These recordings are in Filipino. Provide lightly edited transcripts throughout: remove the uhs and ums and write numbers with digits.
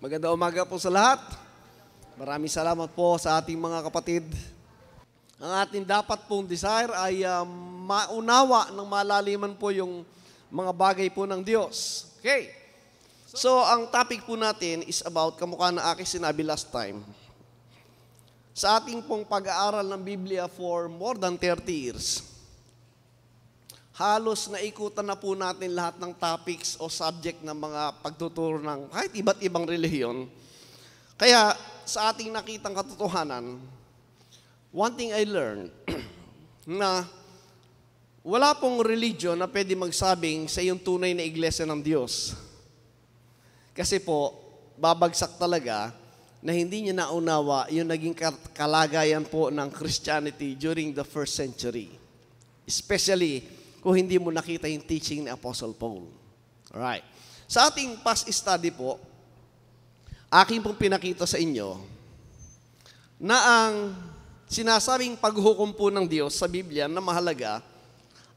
Magandang umaga po sa lahat. Maraming salamat po sa ating mga kapatid. Ang ating dapat pong desire ay maunawa ng malaliman po yung mga bagay po ng Diyos. Okay. So, ang topic po natin is about, kamukha na aking sinabi last time, sa ating pong pag-aaral ng Biblia for more than 30 years, halos naikutan na po natin lahat ng topics o subject ng mga pagtuturo ng kahit iba't ibang relihiyon. Kaya sa ating nakitang katotohanan, one thing I learned, na wala pong religion na pwede magsabing sa yung tunay na iglesia ng Diyos. Kasi po, babagsak talaga na hindi niya naunawa yung naging kalagayan po ng Christianity during the first century. Especially kung hindi mo nakita yung teaching ni Apostle Paul. Alright. Sa ating past study po, aking pong pinakita sa inyo na ang sinasabing paghukom po ng Diyos sa Biblia na mahalaga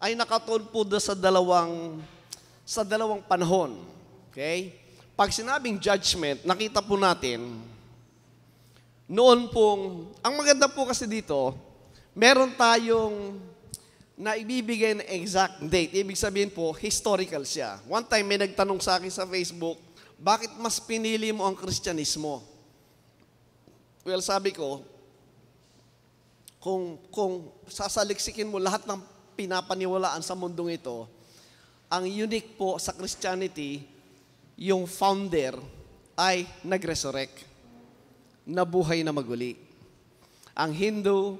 ay nakatuon po sa dalawang panahon. Okay? Pag sinabing judgment, nakita po natin, noon pong, ang maganda po kasi dito, meron tayong na ibibigay na exact date. Ibig sabihin po, historical siya. One time, may nagtanong sa akin sa Facebook, bakit mas pinili mo ang Kristyanismo? Well, sabi ko, kung sasaliksikin mo lahat ng pinapaniwalaan sa mundong ito, ang unique po sa Christianity, yung founder ay nag-resurrect, nabuhay na maguli. Ang Hindu,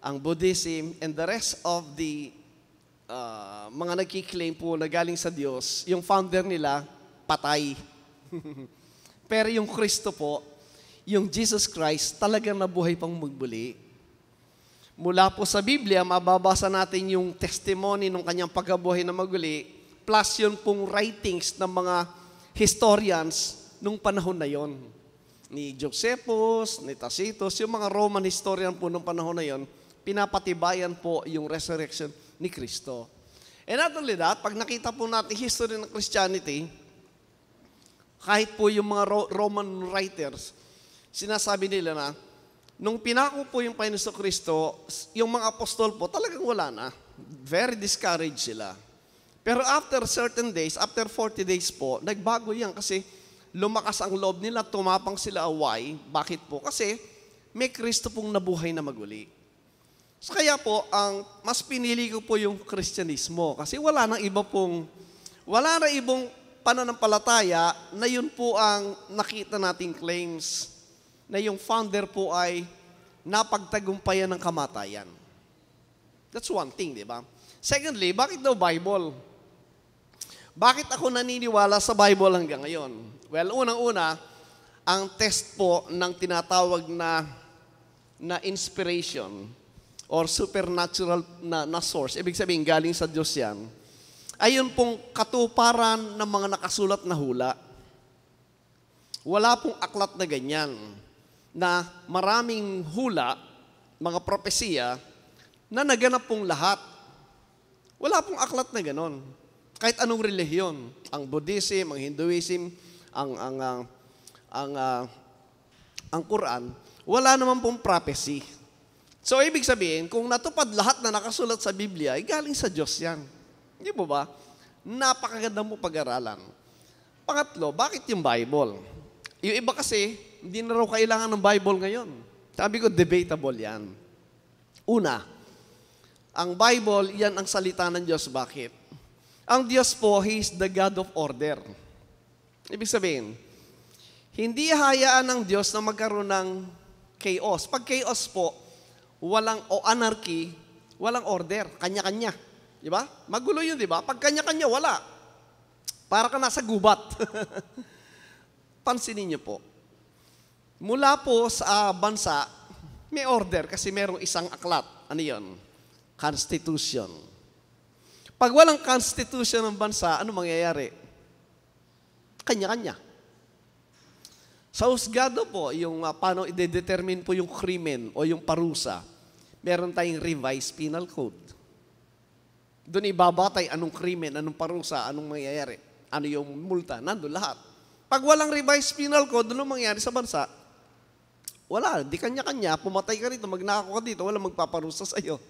ang Buddhism, and the rest of the mga nagkiklaim po na galing sa Diyos, yung founder nila, patay. Pero yung Kristo po, yung Jesus Christ, talagang nabuhay pang magbuli. Mula po sa Biblia, mababasa natin yung testimony ng kanyang pagkabuhay na maguli, plus yun pong writings ng mga historians nung panahon na yon. Ni Josephus, ni Tacitus, yung mga Roman historian po nung panahon na yon, pinapatibayan po yung resurrection ni Kristo. And not only that, pag nakita po natin history ng Christianity, kahit po yung mga Roman writers, sinasabi nila na, nung pinako po yung Panginoon Kristo, yung mga apostol po, talagang wala na. Very discouraged sila. Pero after certain days, after 40 days po, nagbago yan kasi lumakas ang loob nila, tumapang sila. Why? Bakit po? Kasi may Kristo pong nabuhay na maguli. So kaya po, ang mas pinili ko po yung Kristyanismo kasi wala na ibang pananampalataya na yun po ang nakita nating claims na yung founder po ay napagtagumpayan ng kamatayan. That's one thing, di ba? Secondly, bakit daw Bible? Bakit ako naniniwala sa Bible hanggang ngayon? Well, unang-una, ang test po ng tinatawag na inspiration or supernatural na source, ibig sabihin galing sa Diyos yan, ayun pong katuparan ng mga nakasulat na hula. Wala pong aklat na ganyan, na maraming hula, mga propesiya, na naganap pong lahat. Wala pong aklat na ganon. Kahit anong relihiyon, ang Buddhism, ang Hinduism, ang Quran, wala naman pong prophecy. So, ibig sabihin, kung natupad lahat na nakasulat sa Biblia, ay galing sa Diyos yan. Hindi mo ba? Napakaganda mo pag-aralan. Pangatlo, bakit yung Bible? Yung iba kasi, hindi na raw kailangan ng Bible ngayon. Sabi ko, debatable yan. Una, ang Bible, yan ang salita ng Diyos. Bakit? Ang Diyos po, He is the God of order. Ibig sabihin, hindi hayaan ng Diyos na magkaroon ng chaos. Pag chaos po, anarchy, walang order, kanya-kanya. Di ba? Magulo yun, di ba? Pag kanya-kanya, wala. Para ka nasa gubat. Pansinin niyo po. Mula po sa bansa, may order kasi merong isang aklat. Ano yun? Constitution. Pag walang constitution ng bansa, ano mangyayari? Kanya-kanya. Sa husgado po, yung paano i-determine po yung krimen o yung parusa, meron tayong revised penal code. Doon ibabatay anong krimen, anong parusa, anong mangyayari, ano yung multa, nandun lahat. Pag walang revised penal code, anong mangyayari sa bansa? Wala, di kanya-kanya, pumatay ka rito, magnakaw ka dito, walang magpaparusa sa iyo.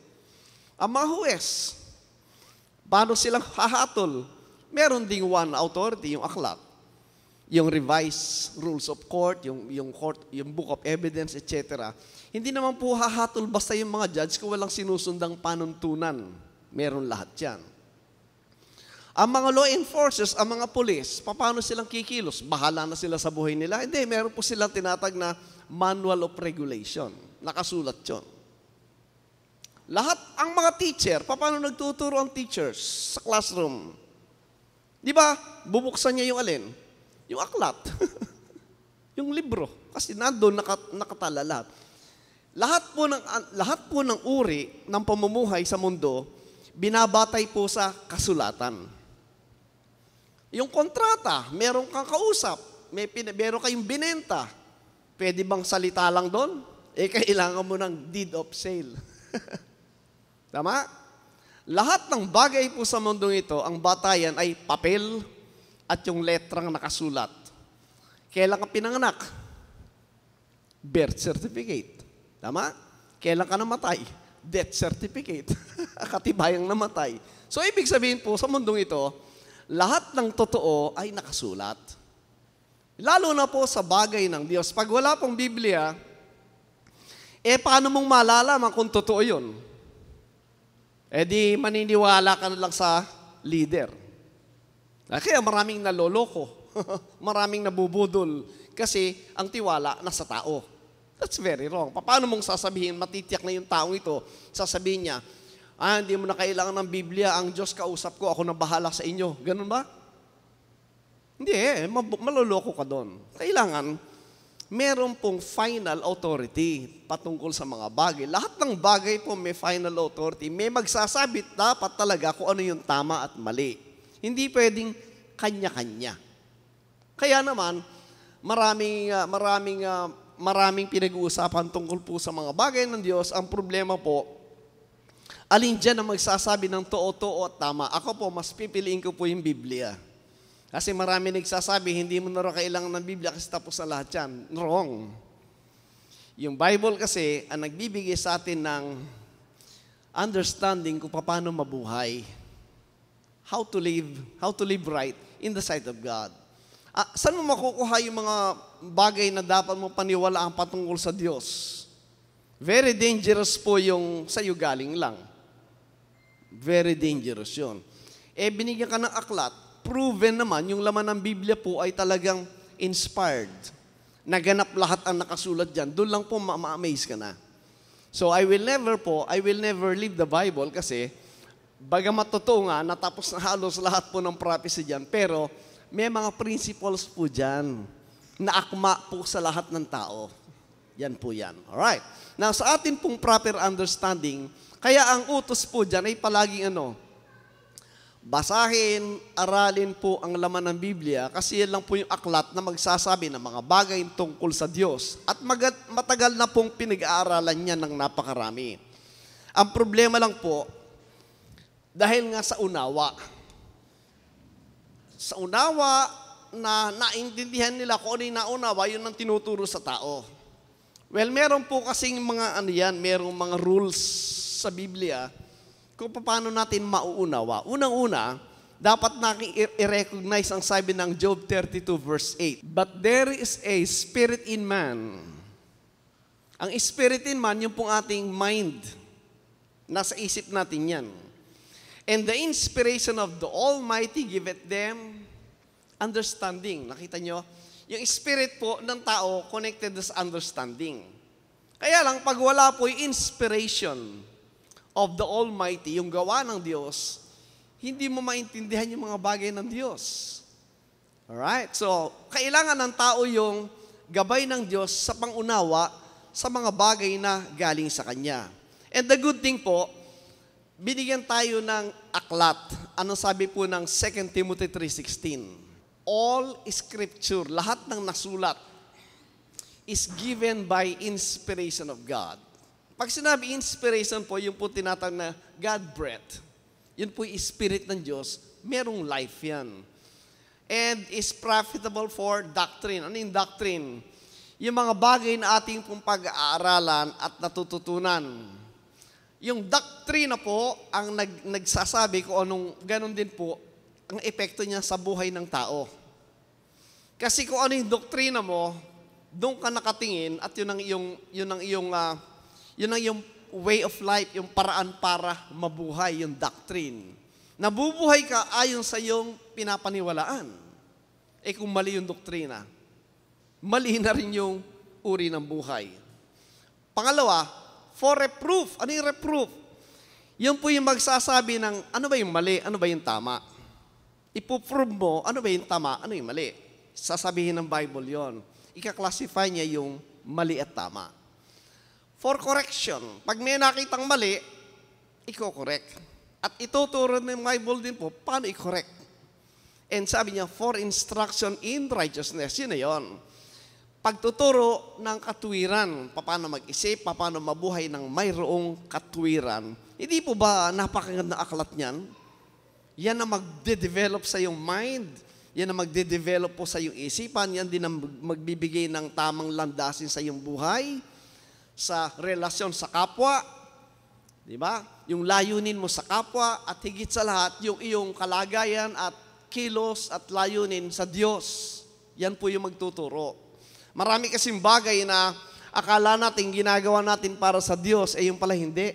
Ang mga huwes, paano silang hahatol? Meron ding one authority, yung aklat. Yung revised rules of court, yung book of evidence, etc. Hindi naman po hahatol basta yung mga judge kung walang sinusundang panuntunan. Meron lahat yan. Ang mga law enforcers, ang mga police, paano silang kikilos? Bahala na sila sa buhay nila? Hindi, meron po silang tinatag na manual of regulation. Nakasulat yun. Lahat, ang mga teacher, paano nagtuturo ang teachers sa classroom? Di ba, bubuksan niya yung alin? Yung aklat. Yung libro. Kasi nandun nakatala lahat. Lahat po ng uri ng pamumuhay sa mundo, binabatay po sa kasulatan. Yung kontrata, meron kang kausap, meron kayong binenta. Pwede bang salita lang doon? Kailangan mo ng deed of sale. Tama? Lahat ng bagay po sa mundong ito, ang batayan ay papel at yung letrang nakasulat. Kailan ka pinanganak? Birth certificate. Tama? Kailan ka namatay? Death certificate. Katibayang namatay. So, ibig sabihin po, sa mundong ito, lahat ng totoo ay nakasulat. Lalo na po sa bagay ng Diyos. Pag wala pong Biblia, paano mong malalaman kung totoo yun? Di maniniwala ka na lang sa leader. Kaya maraming naloloko, maraming nabubudol, kasi ang tiwala nasa tao. That's very wrong. Paano mong sasabihin, matitiyak na yung taong ito, sasabihin niya, hindi mo na kailangan ng Biblia, ang Diyos kausap ko, ako na bahala sa inyo. Ganun ba? Hindi maloloko ka doon. Kailangan, meron pong final authority patungkol sa mga bagay. Lahat ng bagay po may final authority. May magsasabi dapat talaga kung ano yung tama at mali. Hindi pwedeng kanya-kanya. Kaya naman, maraming pinag-uusapan tungkol po sa mga bagay ng Diyos. Ang problema po, alin dyan ang magsasabi ng totoo at tama? Ako po, mas pipiliin ko po yung Biblia. Kasi marami nagsasabi, hindi mo na rin kailangan ng Biblia kasi tapos na lahat yan. Wrong. Yung Bible kasi, ang nagbibigay sa atin ng understanding kung paano mabuhay. How to live right in the sight of God. Saan mo makukuha yung mga bagay na dapat mo paniwalaan patungkol sa Diyos? Very dangerous po yung sa'yo galing lang. Very dangerous yun. Binigyan ka ng aklat, proven naman, yung laman ng Biblia po ay talagang inspired. Naganap lahat ang nakasulat dyan. Doon lang po ma-amaze ka na. So I will never leave the Bible kasi bagamat totoo nga, natapos na halos lahat po ng prophecy dyan, pero may mga principles po dyan na akma po sa lahat ng tao. Yan po yan. Alright. Now, sa atin pong proper understanding, kaya ang utos po dyan ay palaging basahin, aralin po ang laman ng Biblia kasi yan lang po yung aklat na magsasabi ng mga bagay tungkol sa Diyos. At matagal na pong pinag-aaralan niya ng napakarami. Ang problema lang po, dahil nga sa unawa. Sa unawa na naintindihan nila kung ano yung naunawa, yun ang tinuturo sa tao. Well, meron po kasing mga merong mga rules sa Biblia kung paano natin mauunawa. Unang-una, dapat natin i-recognize ang sabi ng Job 32 verse 8. But there is a spirit in man. Ang spirit in man, yung pong ating mind. Nasa isip natin yan. And the inspiration of the Almighty giveth them understanding. Nakita nyo? Yung spirit po ng tao connected sa understanding. Kaya lang, pag wala po yung inspiration of the Almighty, yung gawa ng Diyos, hindi mo maintindihan yung mga bagay ng Diyos. Alright? So, kailangan ng tao yung gabay ng Diyos sa pangunawa sa mga bagay na galing sa Kanya. And the good thing po, binigyan tayo ng aklat. Anong sabi po ng 2 Timothy 3:16? All Scripture, lahat ng nasulat, is given by inspiration of God. Pag sinabi inspiration po, yung po tinatawag na God breath. Yun po yung spirit ng Diyos, merong life yan. And is profitable for doctrine. Ano yung doctrine? Yung mga bagay na ating pong pag-aaralan at natututunan. Yung doktrina po, ang nagsasabi kung anong, ganun din po, ang epekto niya sa buhay ng tao. Kasi kung ano yung doktrina mo, doon ka nakatingin at yun ang iyong way of life, yung paraan para mabuhay, yung doctrine. Nabubuhay ka ayon sa iyong pinapaniwalaan. Kung mali yung doktrina, mali na rin yung uri ng buhay. Pangalawa, for reproof. Ano yung reproof? Yun po yung magsasabi ng ano ba yung mali, ano ba yung tama. Ipuprove mo, ano ba yung tama, ano yung mali. Sasabihin ng Bible yon. Ika-classify niya yung mali at tama. For correction, pag may nakitang mali, iko-correct. At ituturo ng Bible din po, paano i-correct. And sabi niya, for instruction in righteousness. Yun na yun. Pagtuturo ng katwiran, paano mag-isip, paano mabuhay ng mayroong katwiran. Hindi po ba napakagandang aklat niyan? Yan ang magde-develop sa iyong mind. Yan ang magde-develop po sa iyong isipan. Yan din ang magbibigay ng tamang landasin sa iyong buhay, sa relasyon sa kapwa. Di ba? Yung layunin mo sa kapwa at higit sa lahat, yung iyong kalagayan at kilos at layunin sa Diyos. Yan po yung magtuturo. Marami kasing bagay na akala natin ginagawa natin para sa Diyos, yung pala hindi.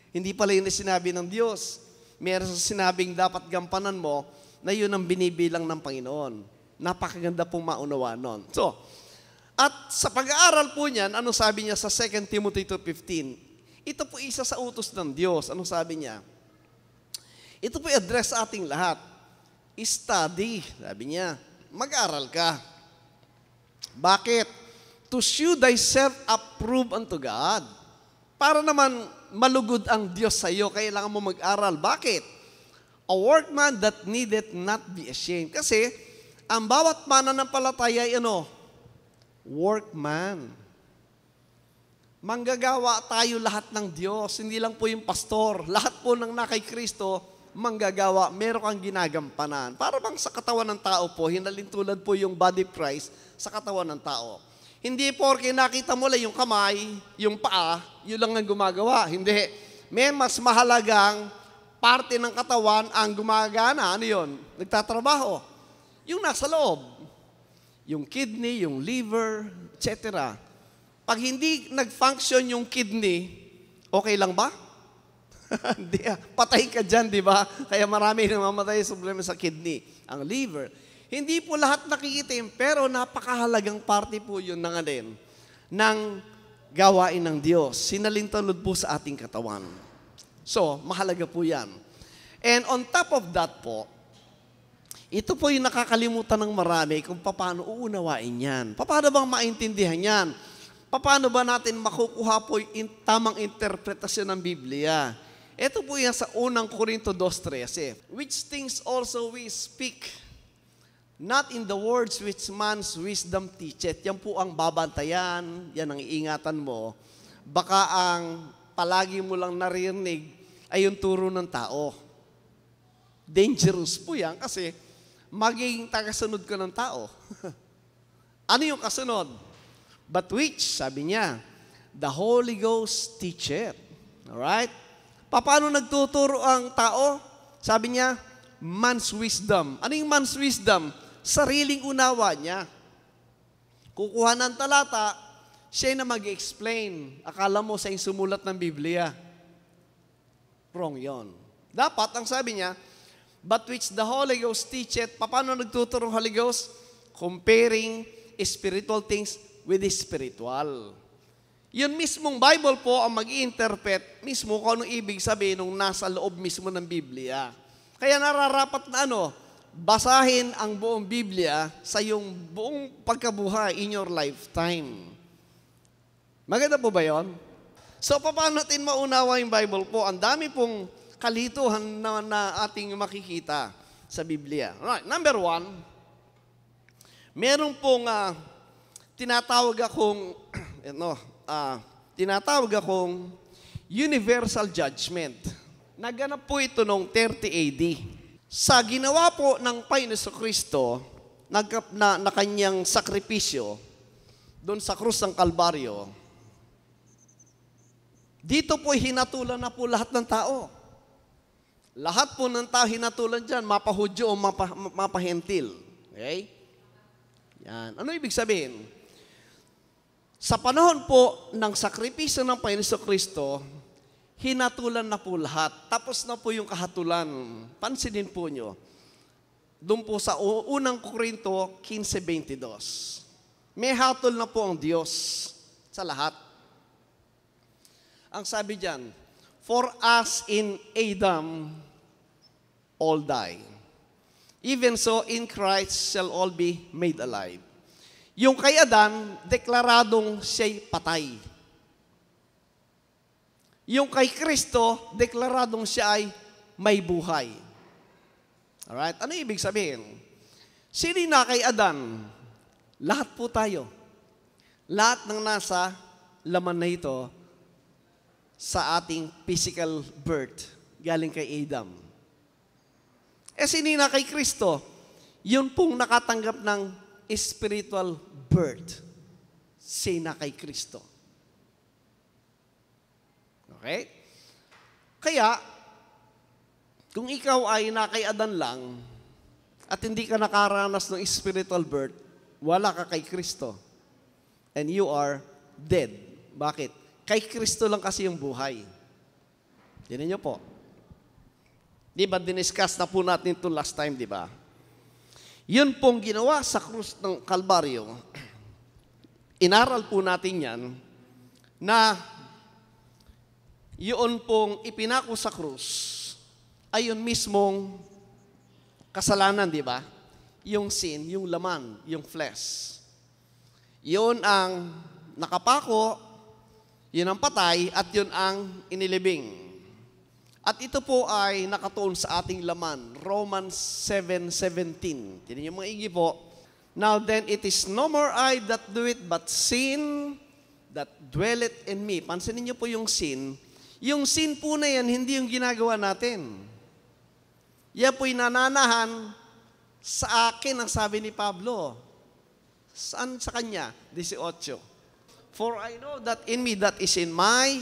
Hindi pala yun na sinabi ng Diyos. Meron sa sinabing dapat gampanan mo na yun ang binibilang ng Panginoon. Napakaganda pong maunawa nun. So, at sa pag-aaral po niyan, ano sabi niya sa 2 Timothy 2:15? Ito po isa sa utos ng Diyos. Ano sabi niya? Ito po i-address sa ating lahat. Study, sabi niya. Mag-aral ka. Bakit? To shew thyself approved unto God. Para naman malugod ang Diyos sa iyo, kailangan mo mag-aral. Bakit? A workman that needeth not be ashamed. Kasi, ang bawat mananampalataya ay workman. Manggagawa tayo lahat ng Diyos. Hindi lang po yung pastor. Lahat po ng nakay Kristo, manggagawa. Meron kang ginagampanan. Para bang sa katawan ng tao po, hinalintulad po yung body price sa katawan ng tao. Hindi porke nakita mo lang yung kamay, yung paa, yun lang ang gumagawa. Hindi. May mas mahalagang parte ng katawan ang gumagana. Ano yun? Nagtatrabaho. Yung nasa loob. Yung kidney, yung liver, etc. Pag hindi nag-function yung kidney, okay lang ba? Hindi, patay ka dyan, di ba? Kaya marami nang mamatay sa problema sa kidney. Ang liver. Hindi po lahat nakikitim, pero napakahalagang parte po yun ng gawain ng Diyos. Sinalintulod po sa ating katawan. So, mahalaga po yan. And on top of that po, ito po yung nakakalimutan ng marami kung paano uunawain yan. Paano bang maintindihan yan? Paano ba natin makukuha po yung tamang interpretasyon ng Biblia? Ito po yan sa unang Korinto 2:13. Which things also we speak, not in the words which man's wisdom teacheth. Yan po ang babantayan, yan ang iingatan mo. Baka ang palagi mo lang naririnig ay yung turo ng tao. Dangerous po yan kasi maging tagasunod ka ng tao. Ano yung kasunod? But which, sabi niya, the Holy Ghost teacheth. Alright? Paano nagtuturo ang tao? Sabi niya, man's wisdom. Ano yung man's wisdom? Sariling unawa niya. Kukuha ng talata, siya na mag-explain. Akala mo sa sumulat ng Biblia. Wrong yon. Dapat, ang sabi niya, but which the Holy Ghost teacheth. Paano nagtuturo ang Holy Ghost? Comparing spiritual things with the spiritual. Yun mismong Bible po ang mag-i-interpret mismo kung anong ibig sabihin nung nasa loob mismo ng Biblia. Kaya nararapat na basahin ang buong Biblia sa iyong buong pagkabuhay in your lifetime. Maganda po ba yun? So, paano natin maunawa yung Bible po? Ang dami pong kalituhan na ating makikita sa Biblia. Right. Number 1, meron pong tinatawag akong, tinatawag akong universal judgment. Naganap po ito noong 30 AD. Sa ginawa po ng Panginoon Kristo na kanyang sakripisyo doon sa krus ng Kalbaryo, dito po hinatulan na po lahat ng tao. Lahat po ng tao hinatulan dyan, mapahudyo o mapahentil. Okay? Yan. Ano ibig sabihin? Sa panahon po ng sakripisyo ng Panginoon Kristo, hinatulan na po lahat. Tapos na po yung kahatulan. Pansinin po nyo. Doon po sa unang Korinto 15:22. May hatol na po ang Diyos sa lahat. Ang sabi diyan, for us in Adam, all die. Even so, in Christ shall all be made alive. Yung kay Adan, deklaradong siya'y patay. Yung kay Kristo, deklaradong siya ay may buhay. Alright? Ano ibig sabihin? Sino na kay Adan? Lahat po tayo. Lahat ng nasa laman na ito sa ating physical birth galing kay Adam. Sino na kay Kristo? Yun pong nakatanggap ng spiritual birth. Sino kay Kristo? Okay? Kaya, kung ikaw ay nakay Adan lang at hindi ka nakaranas ng spiritual birth, wala ka kay Kristo. And you are dead. Bakit? Kay Kristo lang kasi yung buhay. Tinan niyo po. Di ba, diniscuss na po natin ito last time, di ba? Yun pong ginawa sa krus ng Kalbaryo. Inaral po natin yan na yun pong ipinako sa krus ay yun mismong kasalanan, di ba? Yung sin, yung laman, yung flesh. Yun ang nakapako, yun ang patay, at yun ang inilibing. At ito po ay nakatuon sa ating laman. Romans 7:17. Tinan niyo mga igi po. Now then, it is no more I that do it, but sin that dwelleth in me. Pansinin niyo po yung sin. Yung sin po na yan, hindi yung ginagawa natin. Yan po'y nananahan sa akin, ang sabi ni Pablo. Saan sa kanya? 18. For I know that in me, that is in my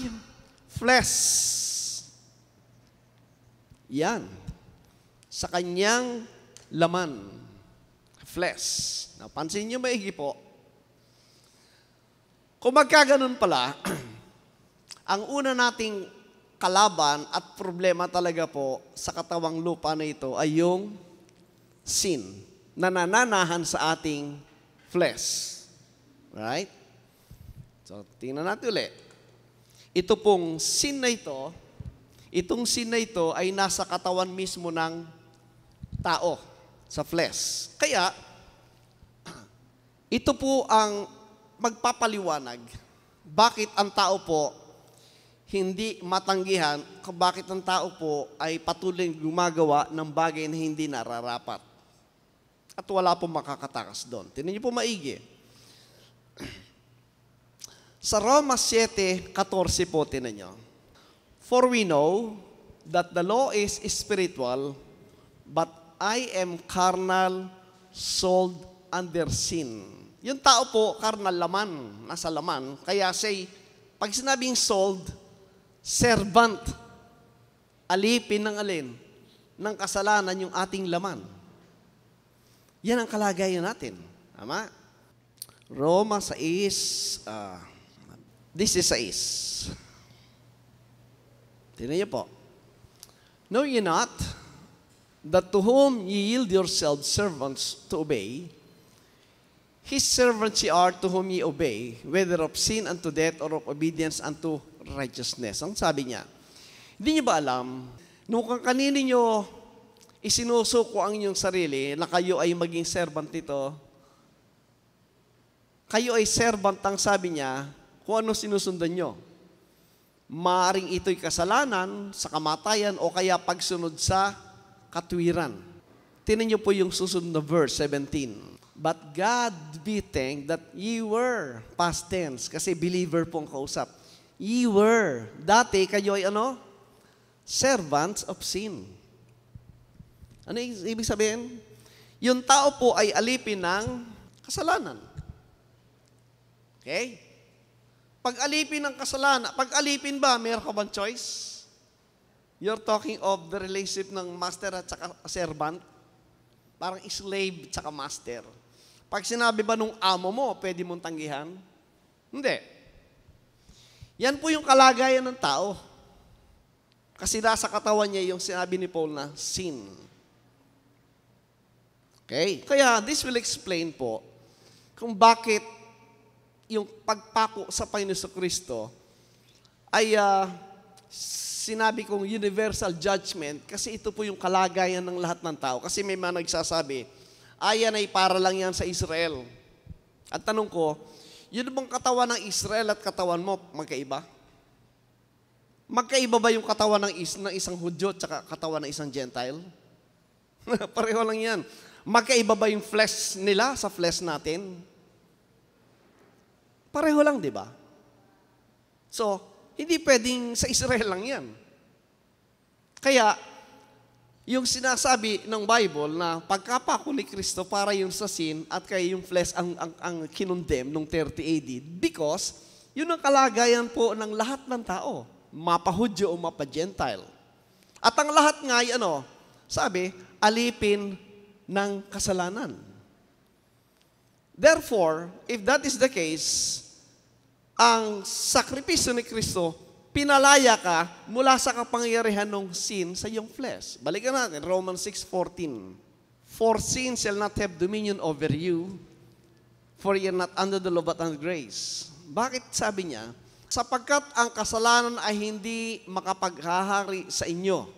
flesh. Yan. Sa kanyang laman. Flesh. Napansin niyo maigi po. Kung magkaganon pala, ang una nating kalaban at problema talaga po sa katawang lupa na ito ay yung sin na nananahan sa ating flesh. Right? So, tingnan natin ulit. Ito pong sin na ito, itong sin na ito ay nasa katawan mismo ng tao, sa flesh. Kaya, ito po ang magpapaliwanag bakit ang tao po hindi matanggihan, bakit ang tao po ay patuloy gumagawa ng bagay na hindi nararapat. At wala pong makakatakas doon. Tingnan niyo po maigi. Sa Roma 7:14 po, tingnan niyo. For we know that the law is spiritual, but I am carnal, sold under sin. Yung tao po, carnal laman, nasa laman. Kaya say, pag sinabing sold, servant, alipin ng alin, ng kasalanan yung ating laman. Yan ang kalagayan natin. Tama? Roma 6, this is 6. Tingnan niyo po. Know ye not that to whom ye yield yourselves servants to obey, his servants ye are to whom ye obey, whether of sin unto death or of obedience unto righteousness. Ang sabi niya, hindi niyo ba alam, nung kanino niyo isinusuko ang inyong sarili na kayo ay maging servant nito, kayo ay servant, ang sabi niya, kung ano sinusundan niyo. Maaring ito'y kasalanan sa kamatayan o kaya pagsunod sa katwiran. Tinan niyo po yung susunod na verse, 17. But God be thanked that ye were, past tense, kasi believer pong kausap. Ye were, dati kayo ay ano? Servants of sin. Ano ibig sabihin? Yung tao po ay alipin ng kasalanan. Okay? Pag alipin ng kasalanan, pag alipin ba, mayroon ka bang choice? You're talking of the relationship ng master at saka servant. Parang slave at saka master. Pag sinabi ba nung amo mo, pwede mong tanggihan? Hindi. Yan po yung kalagayan ng tao. Kasi nasa katawan niya yung sinabi ni Paul na sin. Okay? Kaya this will explain po kung bakit yung pagpako sa Panginoon Kristo ay sinabi kong universal judgment kasi ito po yung kalagayan ng lahat ng tao. Kasi may mga nagsasabi, ayan ay para lang yan sa Israel. At tanong ko, yun bang katawan ng Israel at katawan mo magkaiba? Magkaiba ba yung katawan ng isang Hudyo at saka katawan ng isang Gentile? Pareho lang yan. Magkaiba ba yung flesh nila sa flesh natin? Pareho lang, di ba? So, hindi pwedeng sa Israel lang yan. Kaya, yung sinasabi ng Bible na pagkapako ni Kristo para yung sa sin at kaya yung flesh ang kinondem nung 30 AD because yun ang kalagayan po ng lahat ng tao, mapa-Hudyo o mapa-Gentile. At ang lahat nga ay sabi, alipin ng kasalanan. Therefore, if that is the case, ang sakripisyo ni Kristo, pinalaya ka mula sa kapangyarihan ng sin sa iyong flesh. Balikan natin, Romans 6:14. For sin shall not have dominion over you, for ye are not under the law but under grace. Bakit sabi niya? Sapagkat ang kasalanan ay hindi makapaghahari sa inyo.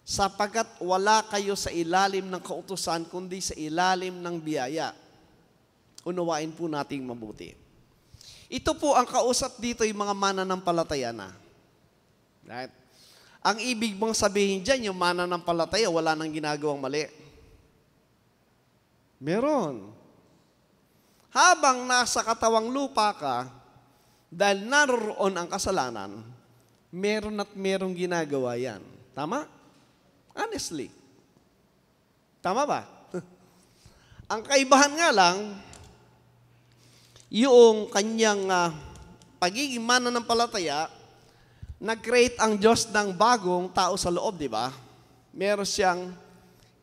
Sapagkat wala kayo sa ilalim ng kautusan, kundi sa ilalim ng biyaya. Unawain po nating mabuti. Ito po ang kausap dito yung mga mananampalataya na. Right? Ang ibig bang sabihin dyan, yung mananampalataya, wala nang ginagawang mali. Meron. Habang nasa katawang lupa ka, dahil naroon ang kasalanan, meron at merong ginagawa yan. Tama? Honestly. Tama ba? Ang kaibahan nga lang, yung kanyang pagiging mananampalataya, nag-create ang Diyos ng bagong tao sa loob, di ba? Meron siyang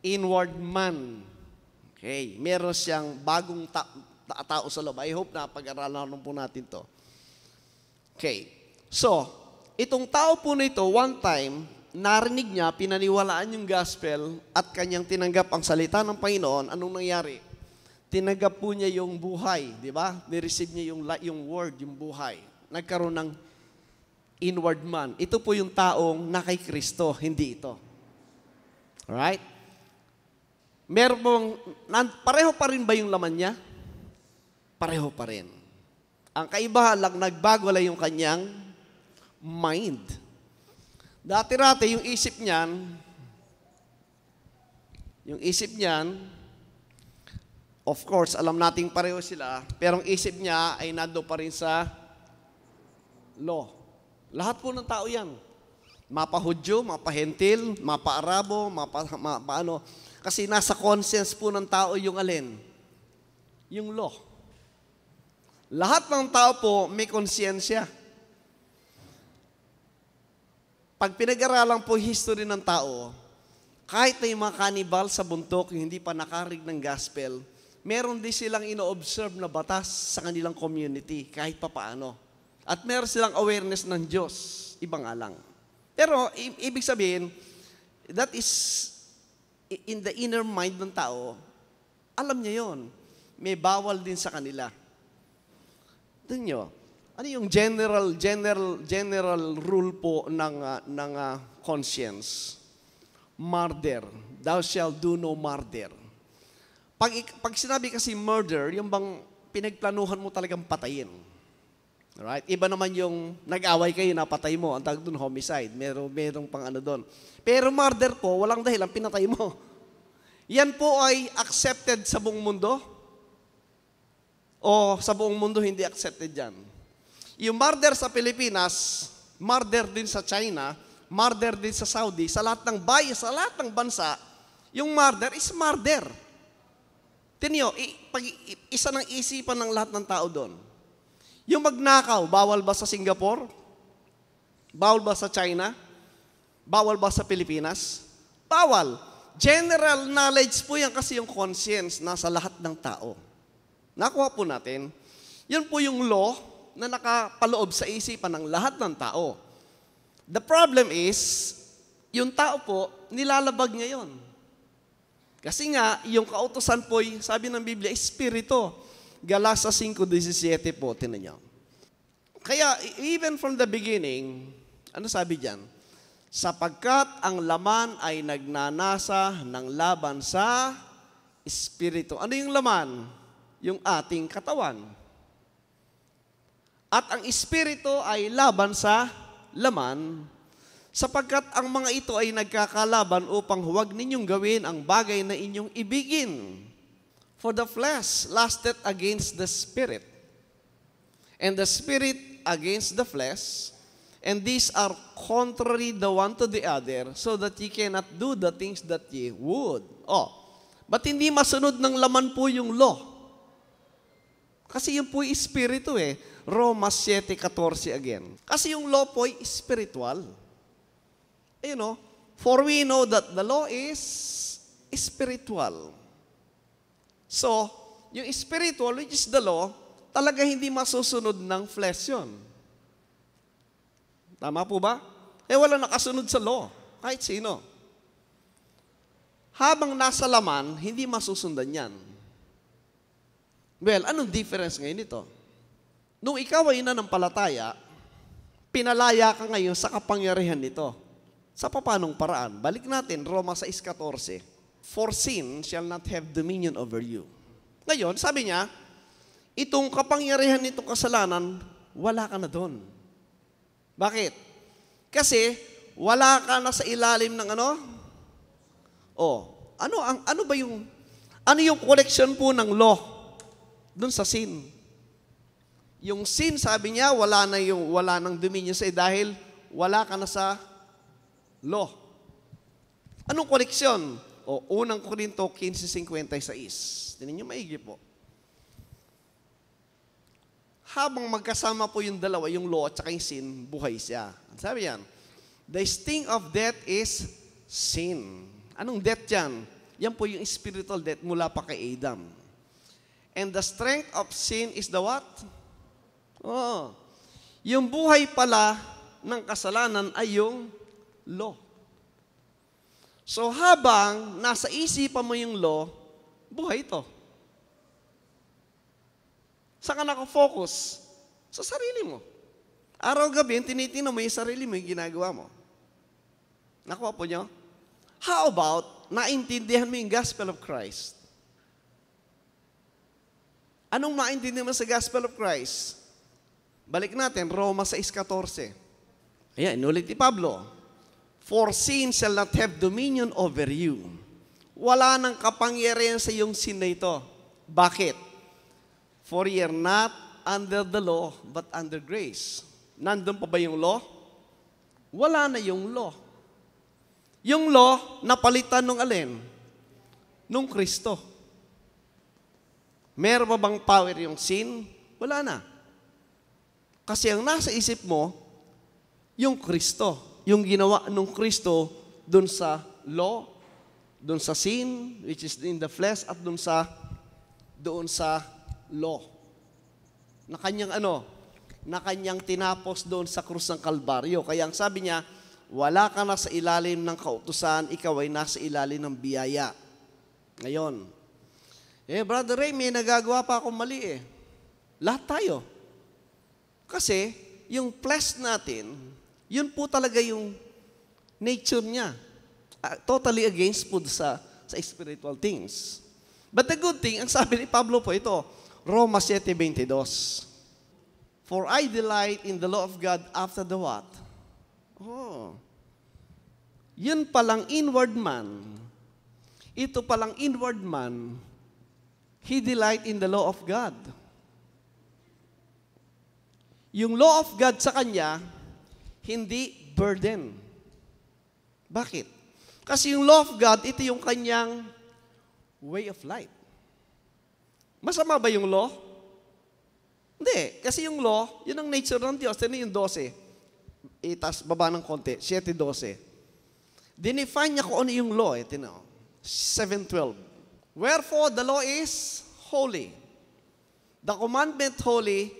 inward man. Okay. Meron siyang bagong tao sa loob. I hope na pag-aralan po natin to. Okay. So, itong tao po nito, one time, narinig niya, pinaniwalaan yung gospel at kanyang tinanggap ang salita ng Panginoon. Anong nangyari? Tinanggap po niya yung buhay, di ba? Ni-receive niya yung word, yung buhay. Nagkaroon ng inward man. Ito po yung taong na kay Kristo, hindi ito. Alright? Pareho pa rin ba yung laman niya? Pareho pa rin. Ang kaibahan lang, nagbago lang yung kanyang mind. Dati-rati, yung isip niyan, of course, alam nating pareho sila, pero ang isip niya ay nando pa rin sa law. Lahat po ng tao yan. Mapa-Hudyo, mapa-Hentil, mapa-Arabo, mapa-ano. Kasi nasa conscience po ng tao yung alin? Yung law. Lahat ng tao po may konsyensya. Pag pinag-aralan po history ng tao, kahit na yung mga cannibal sa bundok, yung hindi pa nakarig ng gospel, meron din silang ino-observe na batas sa kanilang community, kahit pa paano. At meron silang awareness ng Diyos, iba nga lang. Pero, ibig sabihin, that is, in the inner mind ng tao, alam niya yon. May bawal din sa kanila. Tignan nyo, ano yung general rule po ng conscience? Murder. Thou shalt do no murder. Pag sinabi kasi murder, yung bang pinagplanuhan mo talagang patayin. Alright? Iba naman yung nag-away kayo, napatay mo. Ang tawag doon, homicide. Merong pang ano doon. Pero murder po, walang dahilan, pinatay mo. Yan po ay accepted sa buong mundo o sa buong mundo hindi accepted yan. Yung murder sa Pilipinas, murder din sa China, murder din sa Saudi, sa lahat ng sa lahat ng bansa, yung murder is murder. Tinyo, isa ng isipan ng lahat ng tao doon. Yung magnakaw, bawal ba sa Singapore? Bawal ba sa China? Bawal ba sa Pilipinas? Bawal. General knowledge po yan kasi yung conscience nasa lahat ng tao. Nakuha po natin. Yun po yung law na nakapaloob sa isipan ng lahat ng tao. The problem is, yung tao po, nilalabag niya yun. Kasi nga, yung kautusan po, sabi ng Biblia, Espiritu. Galasa 5:17 po, tinan niyo. Kaya, even from the beginning, ano sabi diyan? Sapagkat ang laman ay nagnanasa ng laban sa Espiritu. Ano yung laman? Yung ating katawan. At ang Espiritu ay laban sa laman, sapagkat ang mga ito ay nagkakalaban upang huwag ninyong gawin ang bagay na inyong ibigin. For the flesh lusteth against the spirit, and the spirit against the flesh, and these are contrary the one to the other, so that ye cannot do the things that ye would. Ba't hindi masunod ng laman po yung law? Kasi yun po yung espiritu Romans 7:14 again. Kasi yung law po ay spiritual. For we know that the law is spiritual. So, yung spiritual, which is the law, talaga hindi masusunod ng flesh yun. Tama po ba? Wala nakasunod sa law. Kahit sino. Habang nasa laman, hindi masusundan yan. Well, anong difference ngayon ito? Nung ikaw ay nananampalataya, pinalaya ka ngayon sa kapangyarihan nito. Sa papanong paraan? Balik natin, Roma 6:14. For sin shall not have dominion over you. Ngayon, sabi niya, itong kapangyarihan nitong kasalanan, wala ka na doon. Bakit? Kasi, wala ka na sa ilalim ng ano ba yung, connection po ng law doon sa sin? Yung sin, sabi niya, wala nang dominion sa'yo dahil wala ka na sa law. Anong koneksyon? Unang Korinto 15:56. Tingnan niyo maigi po. Habang magkasama po yung dalawa, yung law at saka yung sin, buhay siya. Sabi yan, the sting of death is sin. Anong death yan? Yan po yung spiritual death mula pa kay Adam. And the strength of sin is the what? Yung buhay pala ng kasalanan ay yung law. So habang nasa isipan mo yung law, buhay ito. Saan ka nakafocus? Sa sarili mo. Araw-gabi, tinitingnan mo yung sarili mo, yung ginagawa mo. Nakuha po nyo? How about, naintindihan mo yung gospel of Christ? Anong maintindihan mo sa gospel of Christ? Balik natin, Roma 6:14. Ayan, inulit ni Pablo. For sin shall not have dominion over you. Wala nang kapangyarihan sa iyong sin na ito. Bakit? For ye are not under the law, but under grace. Nandun pa ba yung law? Wala na yung law. Yung law, napalitan nung alin? Nung Kristo. Meron pa bang power yung sin? Wala na. Kasi ang nasa isip mo, yung Kristo. Yung ginawa nung Kristo dun sa law, dun sa sin, which is in the flesh, at doon sa law. Na kanyang tinapos doon sa krus ng Kalbaryo. Kaya ang sabi niya, wala ka na sa ilalim ng kautusan, ikaw ay nasa ilalim ng biyaya. Ngayon, Brother Ray, may nagagawa pa akong mali Lahat tayo. Kasi, yung flesh natin, yun po talaga yung nature niya. Totally against po sa spiritual things. But the good thing, ang sabi ni Pablo po ito, Roma 7:22. For I delight in the law of God after the what? Yun palang inward man. ito palang inward man, he delight in the law of God. Yung law of God sa kanya, hindi burden. Bakit? Kasi yung law of God, ito yung kanyang way of life. Masama ba yung law? Hindi. Kasi yung law, yun ang nature ng Diyos. Ito yung 12. Itas, baba ng konti. 7:12. Dinefine niya kung ano yung law. Ito na. 7:12. Wherefore, the law is holy. The commandment holy,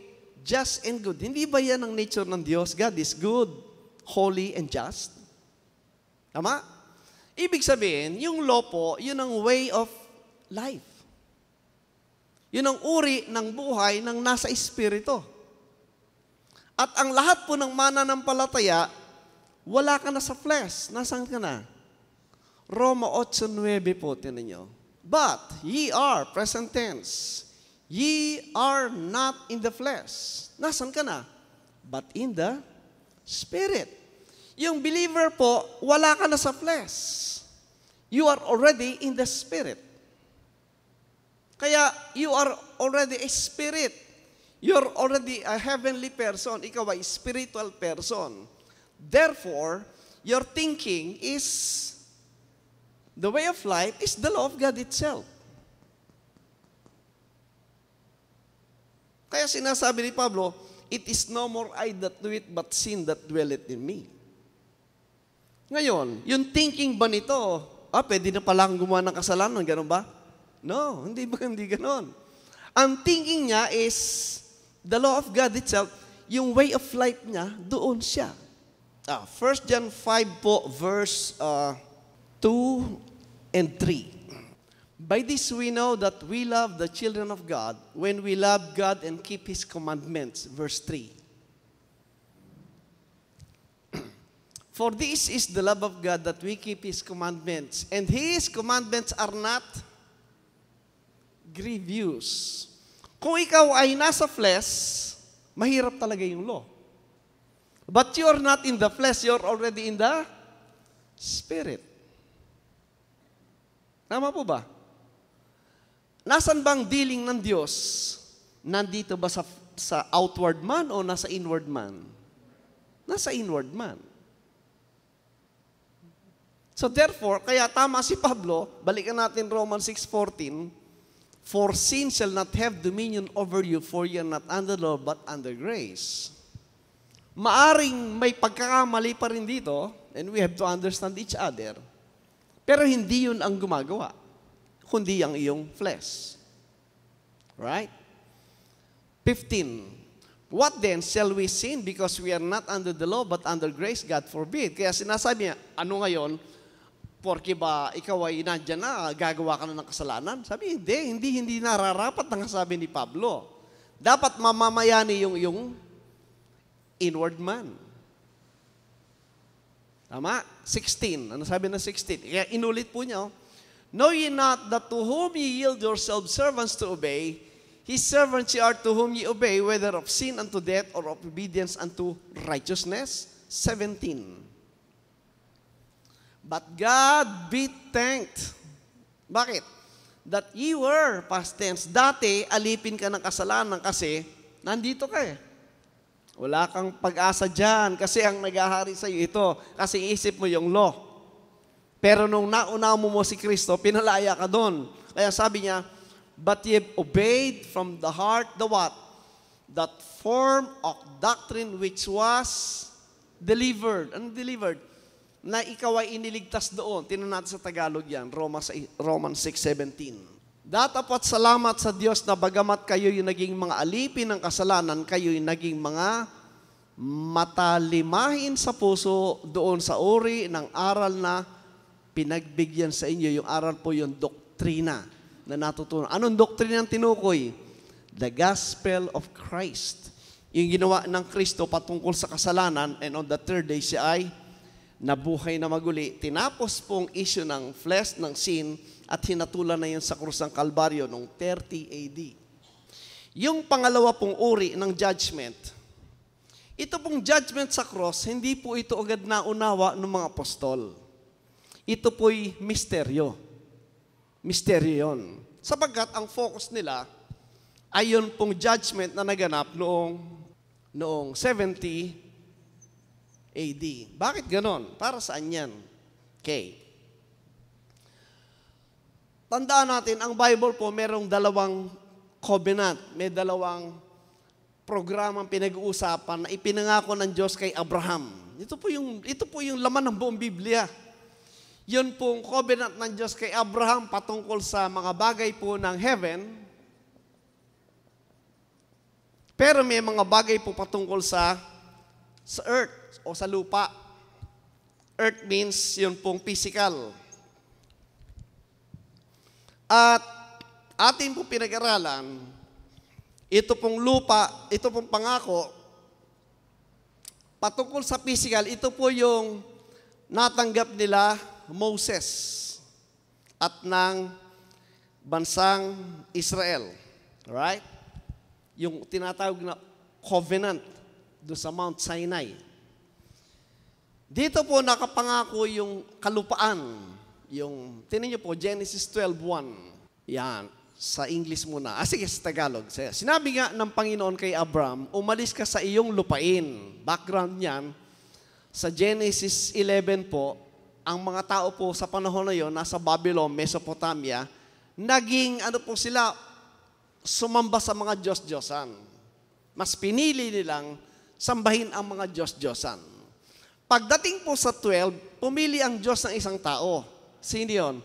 just and good. Hindi ba yan ang nature ng Diyos? God is good, holy, and just. Tama? Ibig sabihin, yung law po, yun ang way of life. Yun ang uri ng buhay ng nasa espiritu. At ang lahat po ng mananampalataya, wala ka na sa flesh. Nasaan ka na? Roma 8:9 po, tinan nyo. But ye are, present tense, ye are not in the flesh. Nasaan ka na? But in the Spirit. Yung believer po, wala ka na sa flesh. You are already in the Spirit. Kaya, you are already a spirit. You're already a heavenly person. Ikaw ay spiritual person. Therefore, your thinking is, the way of life is the law of God itself. Kaya sinasabi ni Pablo, it is no more I that do it, but sin that dwelleth in me. Ngayon, yung thinking ba nito, pwede na palang gumawa ng kasalanan, gano'n ba? No, hindi ganon. Ang thinking niya is the law of God itself, yung way of life niya, doon siya. 1 John 5 po, verse 2 and 3. By this we know that we love the children of God when we love God and keep His commandments. Verse 3. For this is the love of God, that we keep His commandments. And His commandments are not grievous. Kung ikaw ay nasa flesh, mahirap talaga yung law. But you are not in the flesh, you're already in the Spirit. Tama po ba? Nasaan bang dealing ng Diyos? Nandito ba sa outward man o nasa inward man? Nasa inward man. So therefore, kaya tama si Pablo, balikan natin Romans 6:14, for sin shall not have dominion over you, for you are not under law, but under grace. Maaring may pagkakamali pa rin dito, and we have to understand each other. Pero hindi yun ang gumagawa, kundi ang iyong flesh. Right? 15. What then shall we sin because we are not under the law but under grace? God forbid. Kaya sinasabi niya, ano ngayon? Porque ba ikaw ay nandyan na, gagawa ka na ng kasalanan? Sabi, hindi nararapat ang sabi ni Pablo. Dapat mamamayani yung inward man. Tama? 16. Ano sabi na 16? Kaya inulit po niya, know ye not that to whom ye yield yourselves servants to obey, His servants ye are to whom ye obey, whether of sin unto death or of obedience unto righteousness? 17. But God be thanked. Bakit? That ye were, past tense, dati alipin ka ng kasalanan kasi nandito ka eh. Wala kang pag-asa dyan kasi ang nag-ahari sa iyo ito. Kasi isip mo yung law. Pero nung nauna mo si Kristo, pinalaya ka doon. Kaya sabi niya, but ye obeyed from the heart the what? That form of doctrine which was delivered. Ano delivered? Na ikaw ay iniligtas doon. Tingnan natin sa Tagalog yan, Romans 6:17. Datapat salamat sa Diyos na bagamat kayo'y naging mga alipin ng kasalanan, kayo'y naging mga matalimahin sa puso doon sa uri ng aral na pinagbigyan sa inyo. Yung aral po yung doktrina na natutunan. Anong doktrina ang tinukoy? The gospel of Christ. Yung ginawa ng Kristo patungkol sa kasalanan, and on the third day siya ay nabuhay na maguli. Tinapos pong issue ng flesh, ng sin, at hinatulan na yun sa krus ng Kalbaryo noong 30 AD. Yung pangalawa pong uri ng judgment, ito pong judgment sa cross, hindi po ito agad naunawa ng mga apostol. Ito po'y misteryo. misteryo yun. Sapagkat ang focus nila ay yun pong judgment na naganap noong 70 AD. Bakit ganon? Para saan yan? Okay. Tandaan natin, ang Bible po merong dalawang covenant. May dalawang programang pinag-uusapan na ipinangako ng Diyos kay Abraham. Ito po yung laman ng buong Biblia. Yun pong covenant ng Diyos kay Abraham patungkol sa mga bagay po ng heaven. Pero may mga bagay po patungkol sa earth o sa lupa. Earth means yun pong physical. At atin po pinag-aralan, ito pong lupa, ito pong pangako, patungkol sa physical, ito po yung natanggap nila Moses at ng bansang Israel. Alright? Yung tinatawag na covenant doon sa Mount Sinai. Dito po nakapangako yung kalupaan. Yung, tinan niyo po, Genesis 12:1. Yan, sa English muna. Sige, sa Tagalog. Sinabi nga ng Panginoon kay Abraham, umalis ka sa iyong lupain. Background niyan, sa Genesis 11 po, ang mga tao po sa panahon na yon, nasa Babylon, Mesopotamia, naging, sila, sumamba sa mga Diyos-Diyosan. Mas pinili nilang sambahin ang mga Diyos-Diyosan. Pagdating po sa 12, pumili ang Diyos ng isang tao. Sino yun?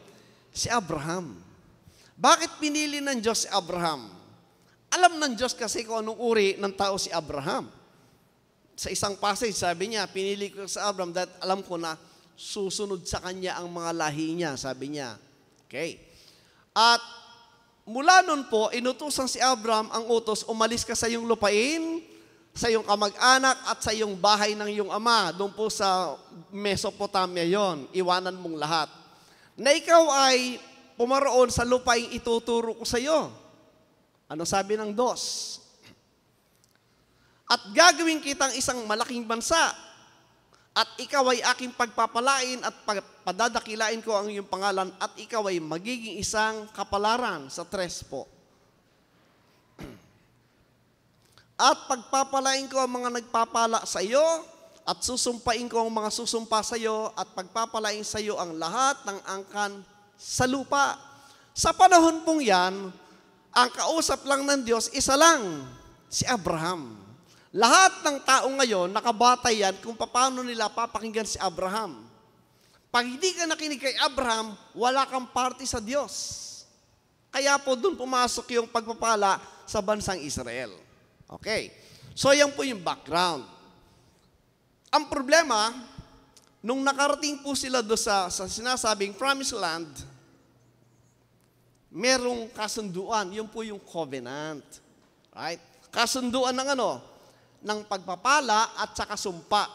Si Abraham. Bakit pinili ng Diyos si Abraham? Alam ng Diyos kasi kung anong uri ng tao si Abraham. Sa isang passage, sabi niya, pinili ko sa Abraham dahil alam ko na susunod sa kanya ang mga lahi niya, sabi niya. Okay. At mula nun po, inutusan si Abraham ang utos, umalis ka sa iyong lupain, sa iyong kamag-anak at sa iyong bahay ng iyong ama. Doon po sa Mesopotamia yon, iwanan mong lahat. Na ikaw ay pumaroon sa lupaing ituturo ko sa iyo. Ano sabi ng Diyos? At gagawin kitang isang malaking bansa. At ikaw ay aking pagpapalain at padadakilain ko ang iyong pangalan at ikaw ay magiging isang kapalaran sa 3 po. At pagpapalain ko ang mga nagpapala sa iyo at susumpain ko ang mga susumpa sa iyo at pagpapalain sa iyo ang lahat ng angkan sa lupa. Sa panahon pong yan, ang kausap lang ng Diyos, isa lang, si Abraham. Lahat ng tao ngayon, nakabatay yan kung paano nila papakinggan si Abraham. Pag hindi ka nakinig kay Abraham, wala kang parte sa Diyos. Kaya po doon pumasok yung pagpapala sa bansang Israel. Okay. So yan po yung background. Ang problema, nung nakarating po sila doon sa sinasabing promised land, merong kasunduan. Yun po yung covenant. Right? Kasunduan ng ng pagpapala at saka sumpa.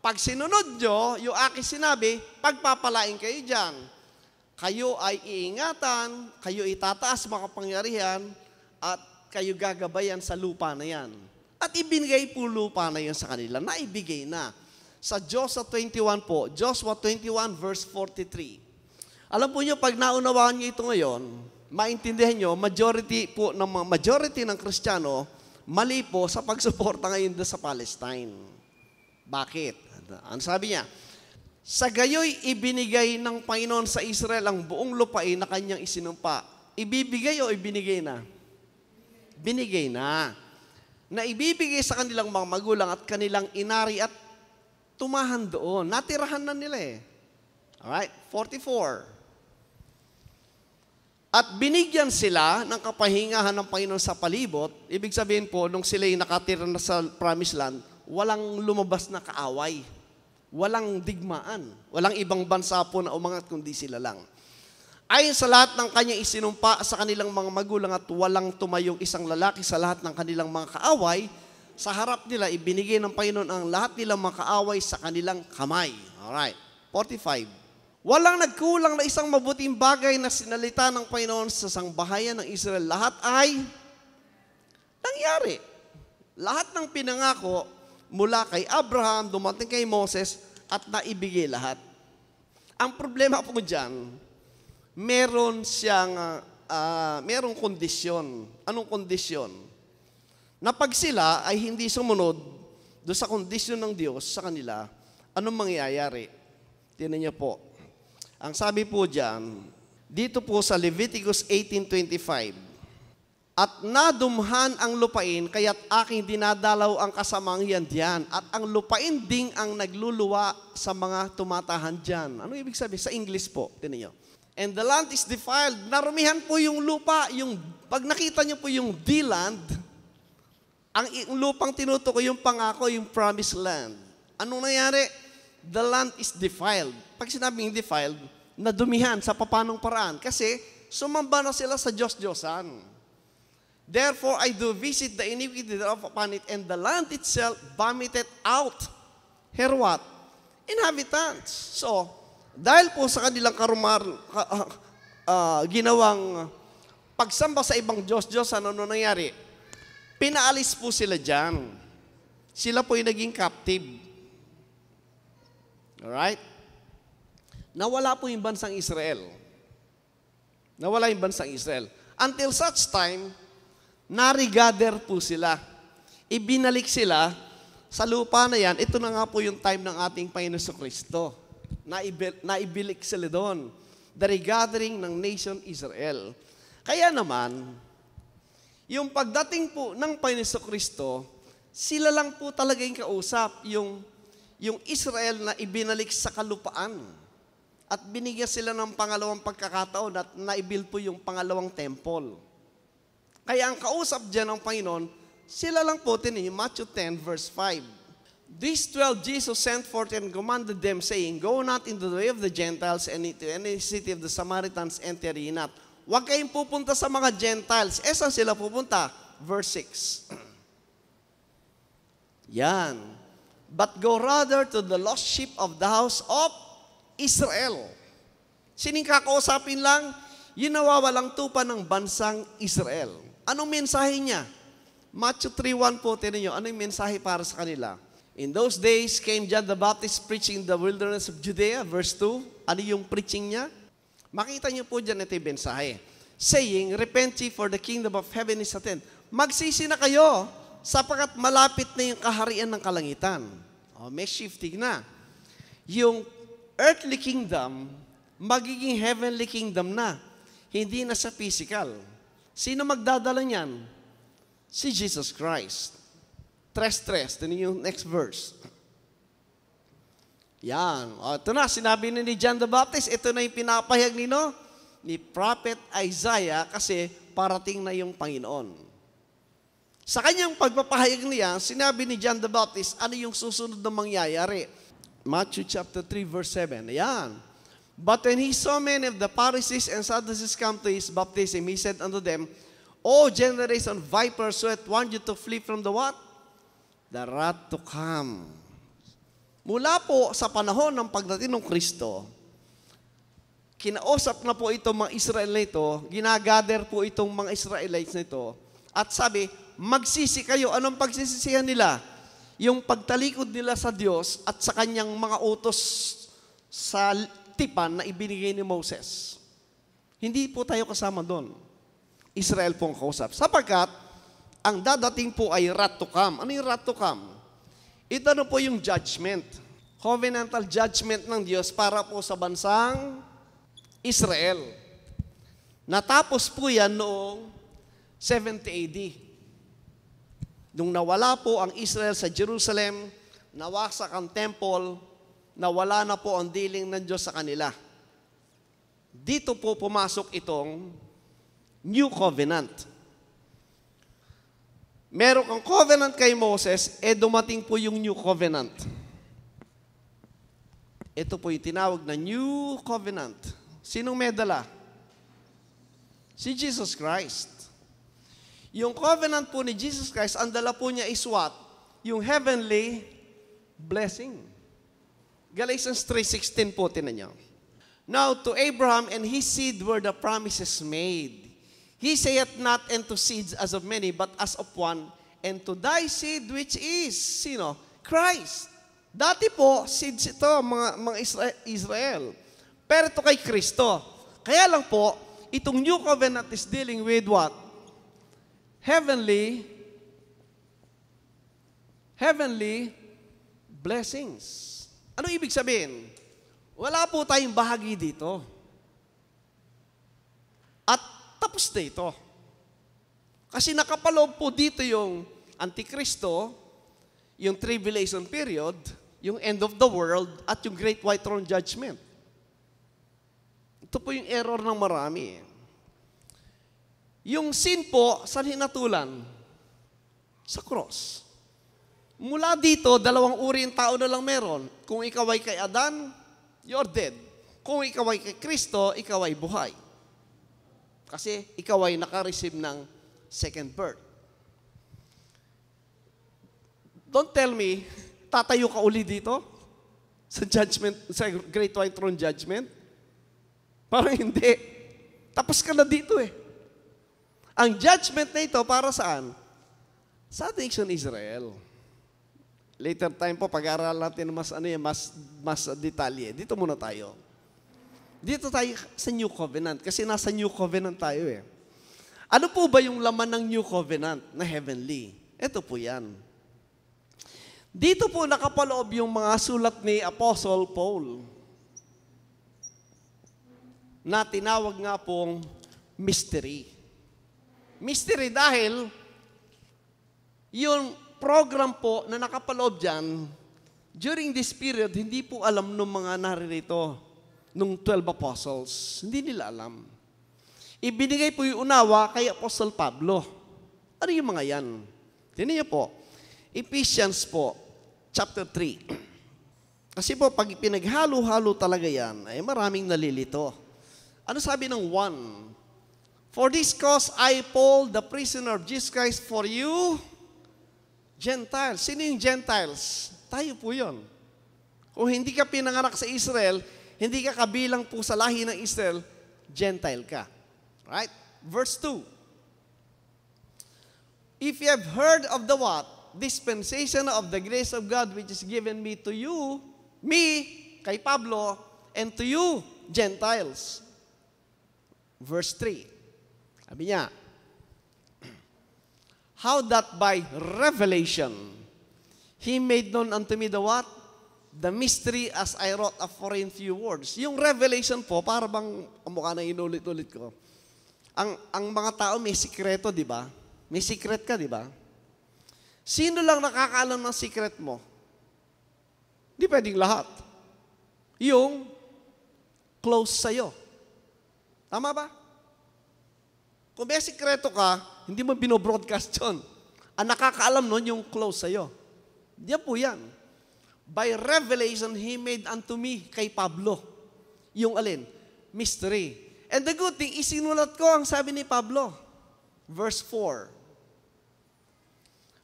Pag sinunod nyo, yung aking sinabi, pagpapalain kayo dyan. Kayo ay iingatan, kayo itataas makapangyarihan, at kayo gagabayan sa lupa na yan. At ibinigay po lupa na yun sa kanila. Naibigay na. Sa Joshua 21 po, Joshua 21 verse 43. Alam po nyo, pag naunawaan nyo ito ngayon, maintindihan nyo, majority ng Kristiyano, mali po sa pagsuporta ngayon sa Palestine. Bakit? Ano sabi niya? Sa gayoy ibinigay ng Panginoon sa Israel ang buong lupain na kanyang isinumpa. Ibibigay o ibinigay na? Binigay na. Na ibibigay sa kanilang mga magulang at kanilang inari at tumahan doon. Natirahan na nila eh. Alright? 44. At binigyan sila ng kapahingahan ng Panginoon sa palibot. Ibig sabihin po, nung sila'y nakatira na sa promised land, walang lumabas na kaaway. Walang digmaan. Walang ibang bansa po na umangat kundi sila lang. Ayon sa lahat ng kanyang isinumpa sa kanilang mga magulang at walang tumayong isang lalaki sa lahat ng kanilang mga kaaway, sa harap nila ibinigay ng Panginoon ang lahat nilang mga kaaway sa kanilang kamay. Alright. 45. Walang nagkulang na isang mabuting bagay na sinalita ng Panginoon sa sangbahayan ng Israel. Lahat ay nangyari. Lahat ng pinangako mula kay Abraham, dumating kay Moses, at naibigay lahat. Ang problema po dyan, merong kondisyon. Anong kondisyon? Na pag sila ay hindi sumunod doon sa kondisyon ng Diyos sa kanila, anong mangyayari? Tingnan niyo po. Ang sabi po diyan, dito po sa Leviticus 18:25, at nadumhan ang lupain, kaya't aking dinadalaw ang kasamang yan diyan, at ang lupain ding ang nagluluwa sa mga tumatahan diyan. Ano ibig sabihin? Sa English po, tingnan niyo. And the land is defiled. Narumihan po yung lupa. Pag nakita niyo po yung D-land, ang lupang tinutukoy yung pangako, yung promised land. Anong nangyari? The land is defiled. Pag sinabing defiled, nadumihan sa papanong paraan. Kasi sumamba na sila sa Diyos-Diyosan. Therefore, I do visit the iniquity thereof upon it, and the land itself vomited out her what? Inhabitants. So, dahil po sa kanilang ginawang pagsamba sa ibang Diyos-Diyosan, ano nangyari? Pinaalis po sila dyan. Sila po yung naging captive. Alright? Nawala po yung bansang Israel. Nawala yung bansang Israel. Until such time, narigather po sila. Ibinalik sila sa lupa na yan. Ito na nga po yung time ng ating Panginoon Kristo. Naibilik sila doon. The regathering ng nation Israel. Kaya naman, yung pagdating po ng Panginoon Kristo, sila lang po talaga yung kausap, yung Israel na ibinalik sa kalupaan. At binigyan sila ng pangalawang pagkakataon at naibuild po yung pangalawang temple. Kaya ang kausap dyan ng Panginoon, sila lang po, tinin, Matthew 10 verse 5. These 12 Jesus sent forth and commanded them, saying, go not into the way of the Gentiles, and into any city of the Samaritans enter ye not. Huwag kayong pupunta sa mga Gentiles. Saan sila pupunta? Verse 6. Yan. But go rather to the lost sheep of the house of Israel. Sining kakausapin lang? Yung nawawalang tupa ng bansang Israel. Anong mensahe niya? Matthew 3:1 po, tinan nyo. Ano yung mensahe para sa kanila? In those days came John the Baptist preaching in the wilderness of Judea. Verse 2. Ano yung preaching niya? Makita niyo po dyan ito yung mensahe. Saying, repent ye for the kingdom of heaven is at hand. Magsisi na kayo sapagkat malapit na yung kaharian ng kalangitan. May shifting na. Yung earthly kingdom, magiging heavenly kingdom na. Hindi na sa physical. Sino magdadala niyan? Si Jesus Christ. Tres. Ito yung next verse. Yan. Ito na, sinabi ni John the Baptist, ito na yung pinapahayag ni Prophet Isaiah kasi parating na yung Panginoon. Sa kanyang pagpapahayag niya, sinabi ni John the Baptist, ano yung susunod na mangyayari? Matthew chapter 3 verse 7. Yan. But when he saw many of the Pharisees and Sadducees come to his baptism, he said unto them, O generation of vipers, who hath warned you to flee from the what? The wrath to come. Mula po sa panahon ng pagdating ng Kristo, kinausap na po itong mga Israel na ito, ginagather po itong mga Israelites na ito, at sabi, magsisi kayo. Anong pagsisisihan nila? Yung pagtalikod nila sa Diyos at sa kanyang mga utos sa tipan na ibinigay ni Moses. Hindi po tayo kasama doon. Israel pong kausap. Sapagkat, ang dadating po ay wrath to come. Ano yung wrath to come? Ito na po yung judgment. Covenantal judgment ng Diyos para po sa bansang Israel. Natapos po yan noong 70 AD. Nung nawala po ang Israel sa Jerusalem, nawasak ang temple, nawala na po ang dealing ng Diyos sa kanila. Dito po pumasok itong New Covenant. Meron kang covenant kay Moses, dumating po yung New Covenant. Ito po yung tinawag na New Covenant. Sinong may dala? Si Jesus Christ. Yung covenant po ni Jesus Christ, ang dala po niya is what? Yung heavenly blessing. Galatians 3:16 po, tinan niyo. Now to Abraham and his seed were the promises made. He saith not unto seeds as of many, but as of one, and to thy seed which is, sino? Christ. Dati po, seeds ito, mga Israel. Pero ito kay Kristo. Kaya lang po, itong New Covenant is dealing with what? Heavenly blessings. Ano ibig sabihin? Wala po tayong bahagi dito. At tapos na ito. Kasi nakapaloob po dito yung Antikristo, yung tribulation period, yung end of the world, at yung Great White Throne Judgment. Ito po yung error ng marami. Yung sin po, saan hinatulan? Sa cross. Mula dito, dalawang uri yung tao na lang meron. Kung ikaw ay kay Adan, you're dead. Kung ikaw ay kay Kristo, ikaw ay buhay. Kasi ikaw ay naka-receive ng second birth. Don't tell me, tatayo ka uli dito? Sa judgment, sa Great White Throne Judgment? Parang hindi. Tapos ka na dito eh. Ang judgment na ito para saan? Sa nation Israel. Later time po, pag-aaral natin mas detalye. Dito muna tayo. Dito tayo sa New Covenant kasi nasa New Covenant tayo eh. Ano po ba yung laman ng New Covenant na heavenly? Ito po yan. Dito po nakapaloob yung mga sulat ni Apostle Paul na tinawag nga pong mystery. Mystery dahil yung program po na nakapaloob dyan, during this period, hindi po alam ng mga naririto, nung 12 apostles. Hindi nila alam. Ibinigay po yung unawa kay Apostle Pablo. Ano yung mga yan? Tingnan niyo po. Ephesians po, chapter 3. Kasi po, pag pinaghalo-halo talaga yan, ay maraming nalilito. Ano sabi ng 1? For this cause I, Paul, the prisoner of Jesus Christ, for you, Gentiles. Sino yung Gentiles? Tayo po yun. Kung hindi ka pinanganak sa Israel, hindi ka kabilang po sa lahi ng Israel, Gentile ka. Right? Verse 2. If you have heard of the what? Dispensation of the grace of God which is given me to you, me, kay Pablo, and to you, Gentiles. Verse 3. Sabi niya, how that by revelation, He made known unto me the what? The mystery as I wrote a foreign few words. Yung revelation po, para bang, mukha na inulit-ulit ko. Ang mga tao may sikreto, di ba? May secret ka, di ba? Sino lang nakakaalam ng secret mo? Di pwedeng lahat. Yung close sa'yo. Tama ba? Kung may sikreto ka, hindi mo binobroadcast yun. Ang nakakaalam nun, yung close sa'yo. Diyan po yan. By revelation, He made unto me, kay Pablo. Yung alin? Mystery. And the good thing, isinulat ko ang sabi ni Pablo. Verse 4.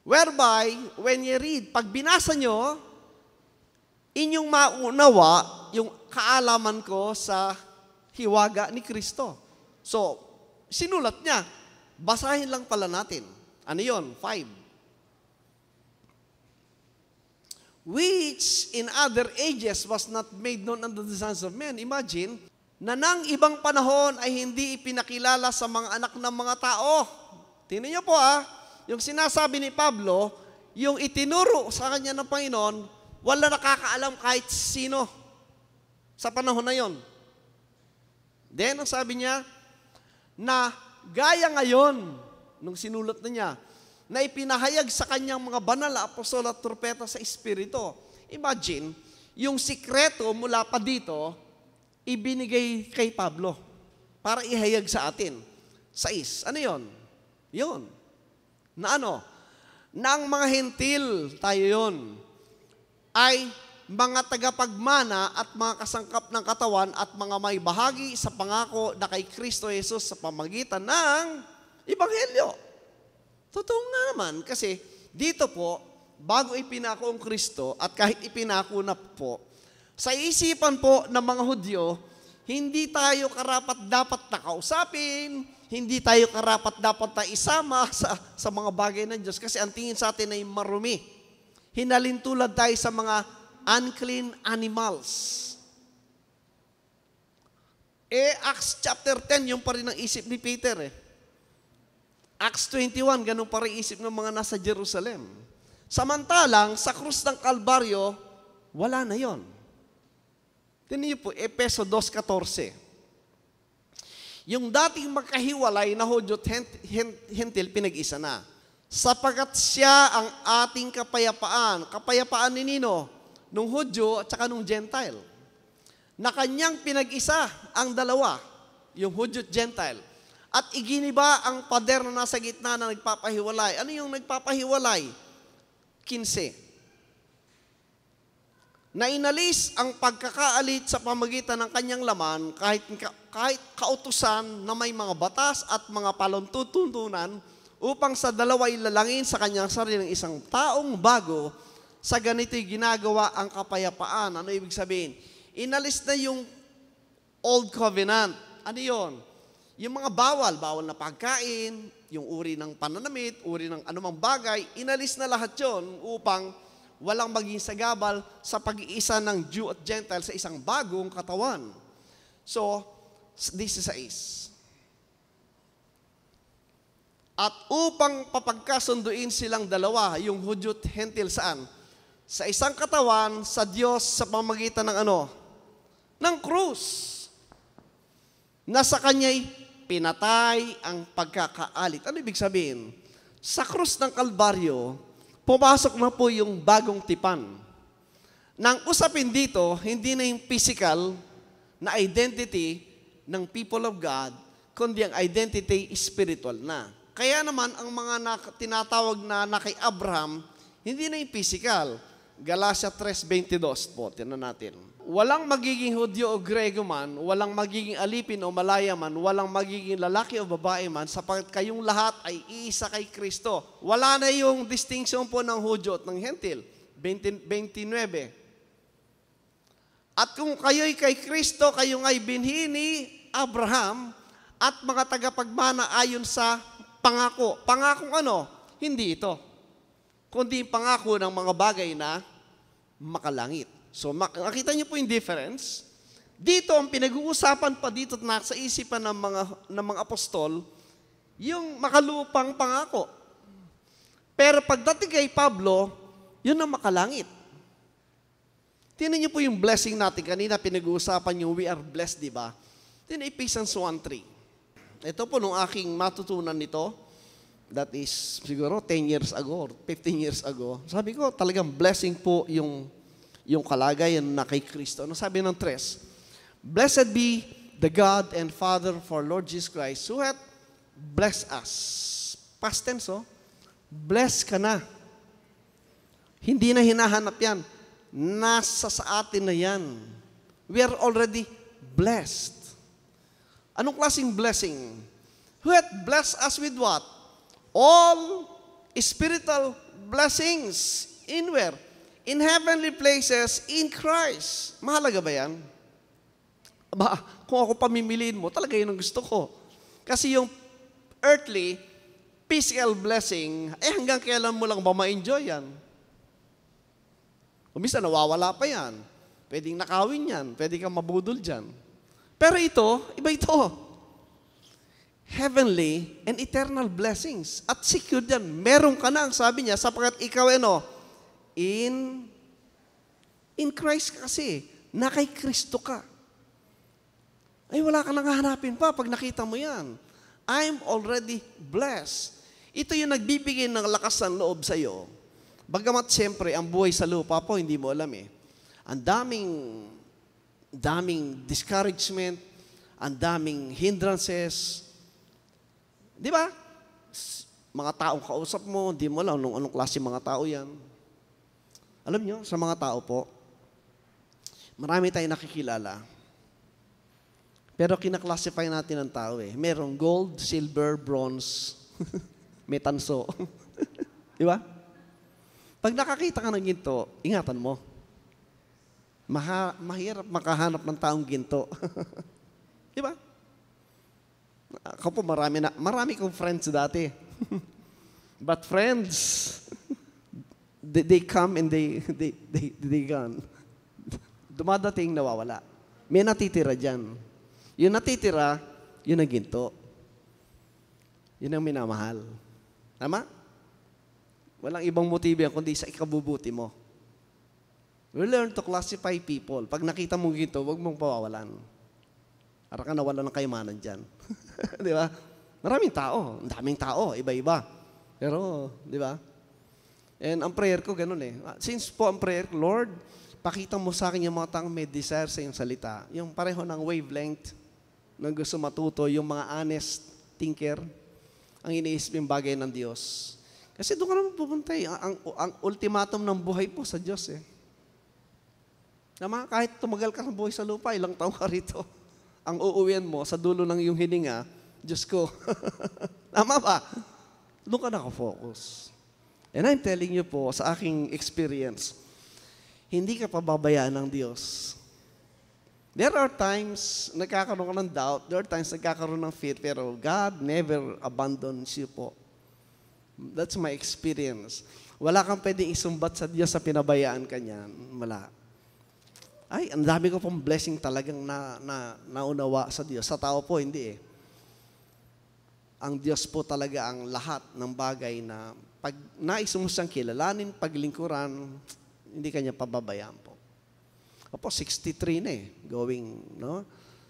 Whereby, when you read, pag binasa nyo, inyong maunawa yung kaalaman ko sa hiwaga ni Kristo. So, sinulat niya. Basahin lang pala natin. Ano yun? 5. Which in other ages was not made known unto the sons of men. Imagine, na nang ibang panahon ay hindi ipinakilala sa mga anak ng mga tao. Tingnan niyo po yung sinasabi ni Pablo, yung itinuro sa kanya ng Panginoon, wala nakakaalam kahit sino sa panahon na yon. Then, ang sabi niya, na gaya ngayon, nung sinulat na niya, na ipinahayag sa kanyang mga banal na apostol at trumpeta sa Espiritu. Imagine, yung sikreto mula pa dito, ibinigay kay Pablo para ihayag sa atin. 6. Ano yon? Yun. Na ano? Na ang mga hentil, tayo yon, ay mga tagapagmana at mga kasangkap ng katawan at mga may bahagi sa pangako na kay Kristo Jesus sa pamagitan ng Ebanghelyo. Totoo nga naman, kasi dito po, bago ipinako ang Kristo at kahit ipinako na po, sa isipan po ng mga Hudyo, hindi tayo karapat-dapat na kausapin, hindi tayo karapat-dapat na isama sa mga bagay ng Diyos kasi ang tingin sa atin ay marumi. Hinalintulad tayo sa mga unclean animals. Acts chapter 10, yung pa rin ang isip ni Peter eh. Acts 21, ganun pa rin isip ng mga nasa Jerusalem. Samantalang, sa krus ng Kalbaryo, wala na yon. Tingnan niyo po, Efeso 2:14. Yung dating magkahiwalay na Hudyo at Hentil, pinag-isa na. Sapagat siya ang ating kapayapaan. Kapayapaan ni Nino, nung Hudyo at saka nung Gentile. Na kanyang pinag-isa ang dalawa, yung Hudyo at Gentile. At iginiba ang pader na nasa gitna na nagpapahiwalay. Ano yung nagpapahiwalay? 15. Na inalis ang pagkakaalit sa pamagitan ng kanyang laman kahit kautusan na may mga batas at mga paluntutunan upang sa dalawa ilalangin sa kanyang sariling isang taong bago, sa ganito'y ginagawa ang kapayapaan. Ano ibig sabihin? Inalis na yung old covenant. Ano yon? Yung mga bawal na pagkain, yung uri ng pananamit, uri ng anumang bagay, inalis na lahat yon upang walang maging sagabal sa pag-iisa ng Jew at Gentile sa isang bagong katawan. So, this is at upang papagkasunduin silang dalawa, yung Hudyo at Hentil saan? Sa isang katawan, sa Diyos sa pamagitan ng ano? Ng krus. Na sa kanya'y pinatay ang pagkakaalit. Ano ibig sabihin? Sa krus ng Kalbaryo, pumasok na po yung bagong tipan. Nang usapin dito, hindi na yung physical na identity ng people of God, kundi ang identity spiritual na. Kaya naman, ang mga tinatawag na kay Abraham, hindi na yung physical. Galatia 3:22 po, tinan natin. Walang magiging Hudyo o Grego man, walang magiging alipin o malaya man, walang magiging lalaki o babae man, sapagkat kayong lahat ay iisa kay Kristo. Wala na yung distinction po ng Hudyo at ng Hentil. 29. At kung kayo'y kay Kristo, kayo nga'y binhi ni Abraham at mga tagapagmana ayon sa pangako. Pangakong ano? Hindi ito. Kundi pangako ng mga bagay na makalangit. So, makita niyo po yung difference. Dito, ang pinag-uusapan pa dito na sa isipan ng mga apostol, yung makalupang pangako. Pero pagdating kay Pablo, yun ang makalangit. Tingnan niyo po yung blessing natin. Kanina pinag-uusapan yung we are blessed, di ba? Tingnan Ephesians 1:3. Ito po nung aking matutunan nito, that is siguro 10 years ago, 15 years ago. Sabi ko, talagang blessing po yung kalagayan na kay Kristo. Ano sabi ng 3? Blessed be the God and Father for Lord Jesus Christ, who hath blessed us. Past tense, oh. Blessed ka na. Hindi na hinahanap yan. Nasa sa atin na yan. We are already blessed. Anong klaseng blessing? Who hath blessed us with what? All spiritual blessings. In where? In heavenly places in Christ. Mahalaga ba yan? Aba, kung ako pamimiliin mo, talaga yun ang gusto ko. Kasi yung earthly, physical blessing, hanggang kailan mo lang ba ma-enjoy yan? Kumisa, nawawala pa yan. Pwedeng nakawin yan. Pwede kang mabudol dyan. Pero ito, iba ito. Heavenly and eternal blessings. At secure yan. Meron ka na, ang sabi niya, sapagkat ikaw, in Christ kasi. Na kay Kristo ka. Ay, wala ka nang hahanapin pa pag nakita mo yan. I'm already blessed. Ito yung nagbibigay ng lakas ng loob sa iyo. Bagamat siyempre, ang buhay sa lupa po, hindi mo alam eh. Ang daming discouragement, ang daming hindrances. Di ba? Mga taong kausap mo, hindi mo alam anong klase mga tao yan. Alam nyo, sa mga tao po, marami tayong nakikilala. Pero kinaklasify natin ang tao eh. Merong gold, silver, bronze, may tanso. Di ba? Pag nakakita ka ng ginto, ingatan mo. Mahirap makahanap ng taong ginto. Di ba? Ako po, marami kong friends dati. But friends, they come and they gone. Dumadating, nawawala. May natitira dyan. Yung natitira, yun ang ginto. Yun ang minamahal. Tama? Walang ibang motibo yan, kundi sa ikabubuti mo. We learn to classify people. Pag nakita mong ginto, huwag mong pawawalan. Para ka nawala ng kayamanan dyan. Di ba? Maraming tao. Ang daming tao. Iba-iba. Pero, di ba? And ang prayer ko, ganun eh. Since po ang prayer ko, Lord, pakita mo sa akin yung mga taong may desire sa iyong salita. Yung pareho ng wavelength, na gusto matuto, yung mga honest thinker, ang iniisip yung bagay ng Diyos. Kasi doon ka naman pupunta eh. Ang ultimatum ng buhay po sa Diyos eh. Tama? Kahit tumagal ka ng buhay sa lupa, ilang taong ka rito. Ang uuwian mo sa dulo ng iyong hininga, Diyos ko. Tama ba? Doon ka nakafocus. And I'm telling you po, sa aking experience, hindi ka pababayaan ng Diyos. There are times nagkakaroon ka ng doubt, there are times nagkakaroon ng fear, pero God never abandons you po. That's my experience. Wala kang pwedeng isumbat sa Diyos sa pinabayaan ka niyan. Wala. Ay, ang dami ko pong blessing talagang naunawa sa Diyos. Sa tao po, hindi eh. Ang Diyos po talaga ang lahat ng bagay na pag nais mo siyang kilalanin, paglingkuran, hindi kanya pababayaan po. Opo, 63 na eh, going, no?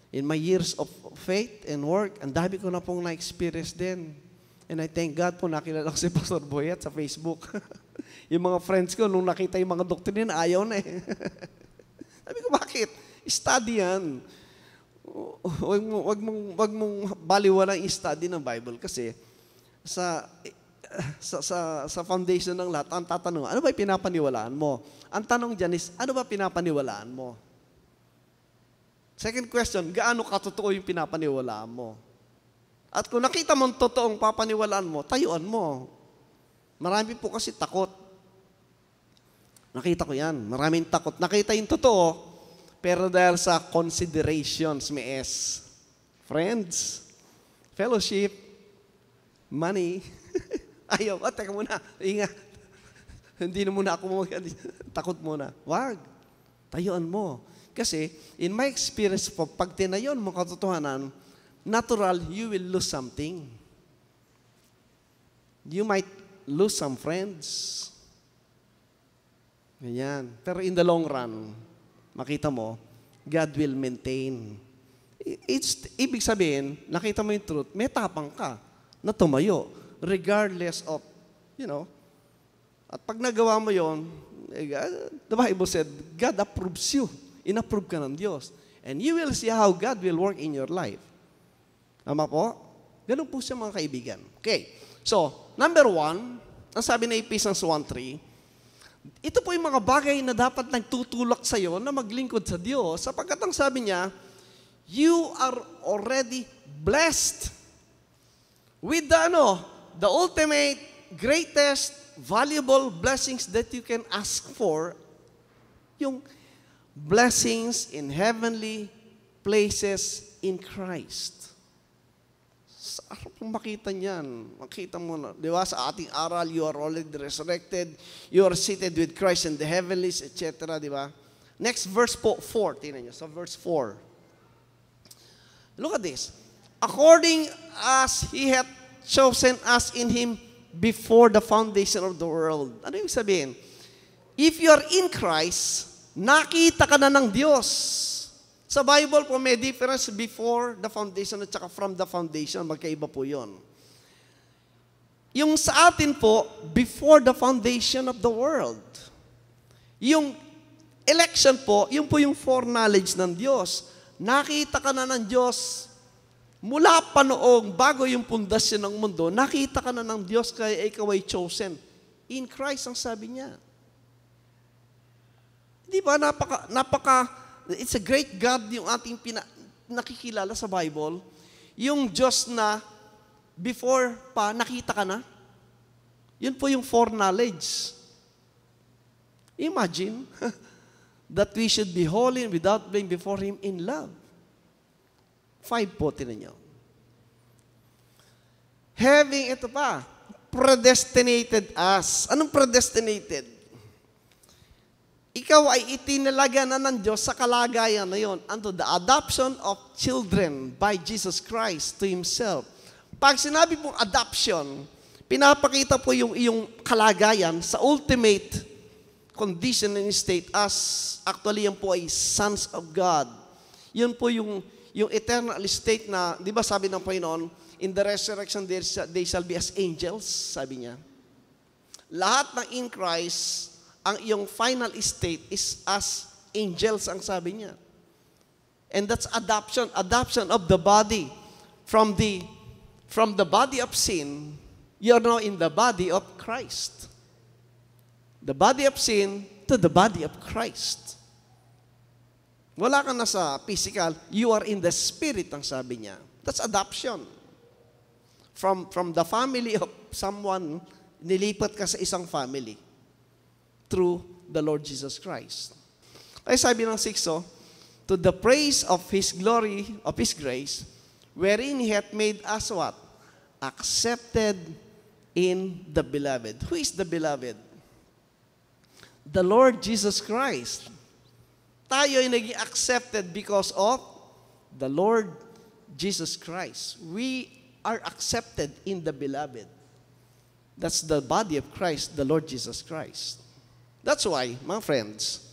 In my years of faith and work, ang dami ko na pong na-experience din. And I thank God po, nakilala ko si Pastor Boyet sa Facebook. Yung mga friends ko, nung nakita yung mga doktrina, ayaw na eh. Sabi ko, bakit? Study yan. Wag mong baliwala yung study ng Bible kasi sa foundation ng lahat, ang tatanong, ano ba pinapaniwalaan mo? Ang tanong dyan is, ano ba pinapaniwalaan mo? Second question, gaano katotoo yung pinapaniwalaan mo? At kung nakita mong totoong papaniwalaan mo, tayuan mo. Marami po kasi takot. Nakita ko yan. Maraming takot. Nakita yung totoo, pero dahil sa considerations, may S. Friends, fellowship, money, ayaw, teka muna, ingat. Hindi na muna ako takot muna. Wag. Tayuan mo. Kasi, in my experience po, pag tinayon mo katotohanan, natural, you will lose something. You might lose some friends. Ganyan. Pero in the long run, makita mo, God will maintain. Ibig sabihin, nakita mo yung truth, may tapang ka na tumayo, regardless of, at pag nagawa mo yon, the Bible said, God approves you. Inapprove ka ng Diyos. And you will see how God will work in your life. Tama po? Ganun po siya mga kaibigan. Okay. So, number 1, ang sabi na Ephesians 1:3, ito po yung mga bagay na dapat nagtutulak sa iyo na maglingkod sa Diyos sapagkat ang sabi niya, you are already blessed with the ultimate, greatest, valuable blessings that you can ask for, yung blessings in heavenly places in Christ. Sarap pong makita niyan. Makita mo na. Di ba? Sa ating aral, you are already resurrected. You are seated with Christ in the heavenlies, etc. Di ba? Next, verse 4. Tingnan niyo. So, verse 4. Look at this. According as He hath chosen us in Him before the foundation of the world. Ano yung sabihin? If you are in Christ, nakita ka na ng Diyos. Sa Bible po, may difference before the foundation at saka from the foundation. Magkaiba po yun. Yung sa atin po, before the foundation of the world. Yung election po, yun po yung foreknowledge ng Diyos. Nakita ka na ng Diyos mula pa noong bago yung pundasyon ng mundo, nakita ka na ng Diyos kaya ikaw ay chosen. In Christ ang sabi niya. Di ba? It's a great God yung ating nakikilala sa Bible. Yung Diyos na before pa, nakita ka na. Yun po yung foreknowledge. Imagine that we should be holy and without blame before Him in love. 5 po, tinan nyo. Having, ito pa, predestinated us. Anong predestinated? ikaw ay itinalaga na ng Diyos sa kalagayan na yon, unto the adoption of children by Jesus Christ to Himself. Pag sinabi pong adoption, pinapakita po yung iyong kalagayan sa ultimate condition and state as actually yan po ay sons of God. Yun po yung eternal state na, di ba sabi ng Panginoon, in the resurrection they shall be as angels, sabi niya. Lahat ng in Christ, ang iyong final state is as angels, ang sabi niya. And that's adoption of the body. From the body of sin, you are now in the body of Christ. The body of sin to the body of Christ. Wala ka na sa physical, you are in the spirit, ang sabi niya. That's adoption. From the family of someone, nilipat ka sa isang family through the Lord Jesus Christ. Ay sabi ng 6, to the praise of His glory, of His grace, wherein He hath made us what? Accepted in the beloved. Who is the beloved? The Lord Jesus Christ. Tayo ay naging accepted because of the Lord Jesus Christ. We are accepted in the beloved. That's the body of Christ, the Lord Jesus Christ. That's why, mga friends,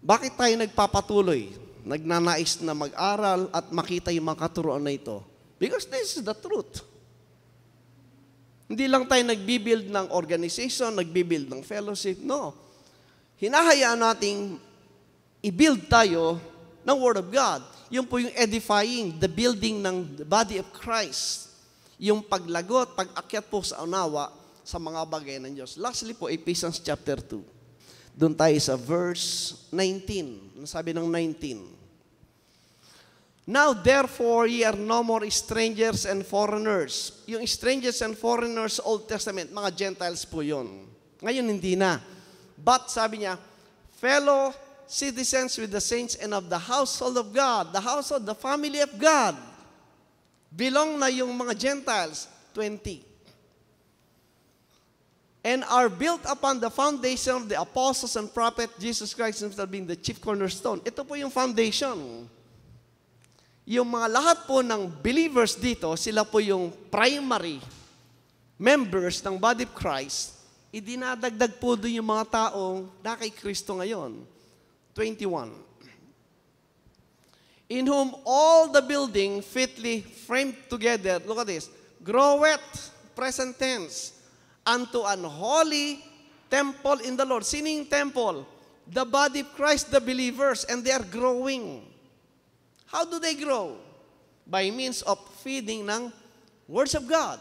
bakit tayo nagpapatuloy, nagnanais na mag-aral at makita yung mga katuruan na ito? Because this is the truth. Hindi lang tayo nagbibuild ng organization, nagbibuild ng fellowship. No. Hinahayaan nating i-build tayo ng Word of God. Yung po yung edifying, the building ng the body of Christ. Yung paglagot, pag-akyat po sa unawa sa mga bagay ng Diyos. Lastly po, Ephesians chapter 2. Doon tayo sa verse 19. Sabi ng 19. Now therefore ye are no more strangers and foreigners. Yung strangers and foreigners, Old Testament, mga Gentiles po yun. Ngayon hindi na. But sabi niya, fellow citizens with the saints and of the household of God, the household, the family of God. Belong na yung mga Gentiles, 20. And are built upon the foundation of the apostles and prophets, Jesus Christ Himself being the chief cornerstone. Ito po yung foundation. Yung mga lahat po ng believers dito, sila po yung primary members ng body of Christ. Idinadagdag po doon yung mga taong na kay Kristo ngayon. 21. In whom all the building fitly framed together, look at this, groweth, present tense, unto an holy temple in the Lord. Sining temple? The body of Christ, the believers, and they are growing. How do they grow? By means of feeding ng words of God.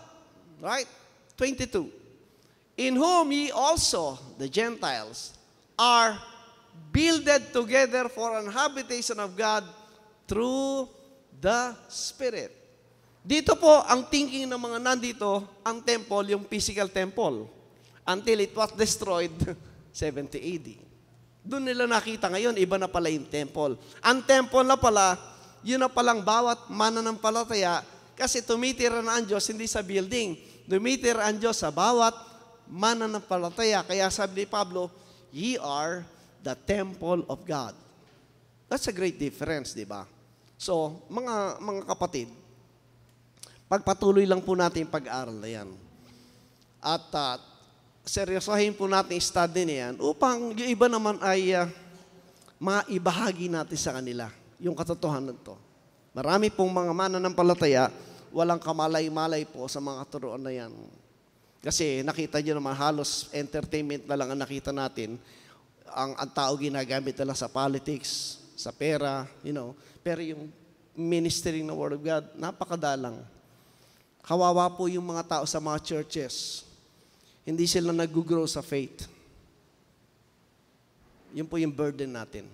Right? 22. In whom ye also, the Gentiles, are builded together for an habitation of God through the Spirit. Dito po, ang thinking ng mga nandito, ang temple, yung physical temple, until it was destroyed 70 AD. Doon nila nakita ngayon, iba na pala yung temple. Ang temple na pala, yun na palang bawat mananampalataya, kasi tumitira na ang Diyos, hindi sa building. Tumitira ang Diyos sa bawat mananampalataya. Kaya sabi ni Pablo, ye are the temple of God. That's a great difference, di ba? So, mga kapatid, pagpatuloy lang po natin yung pag-aaral na yan. At seryosohin po natin yung study na yan upang yung iba naman ay maibahagi natin sa kanila yung katotohanan to. Marami pong mga mananampalataya, walang kamalay-malay po sa mga turuan na yan. Kasi nakita nyo naman, halos entertainment na lang ang nakita natin. Ang tao ginagamit na lang sa politics, sa pera, you know. Pero yung ministering ng Word of God, napakadalang. Kawawa po yung mga tao sa mga churches. Hindi sila nag-grow sa faith. Yun po yung burden natin.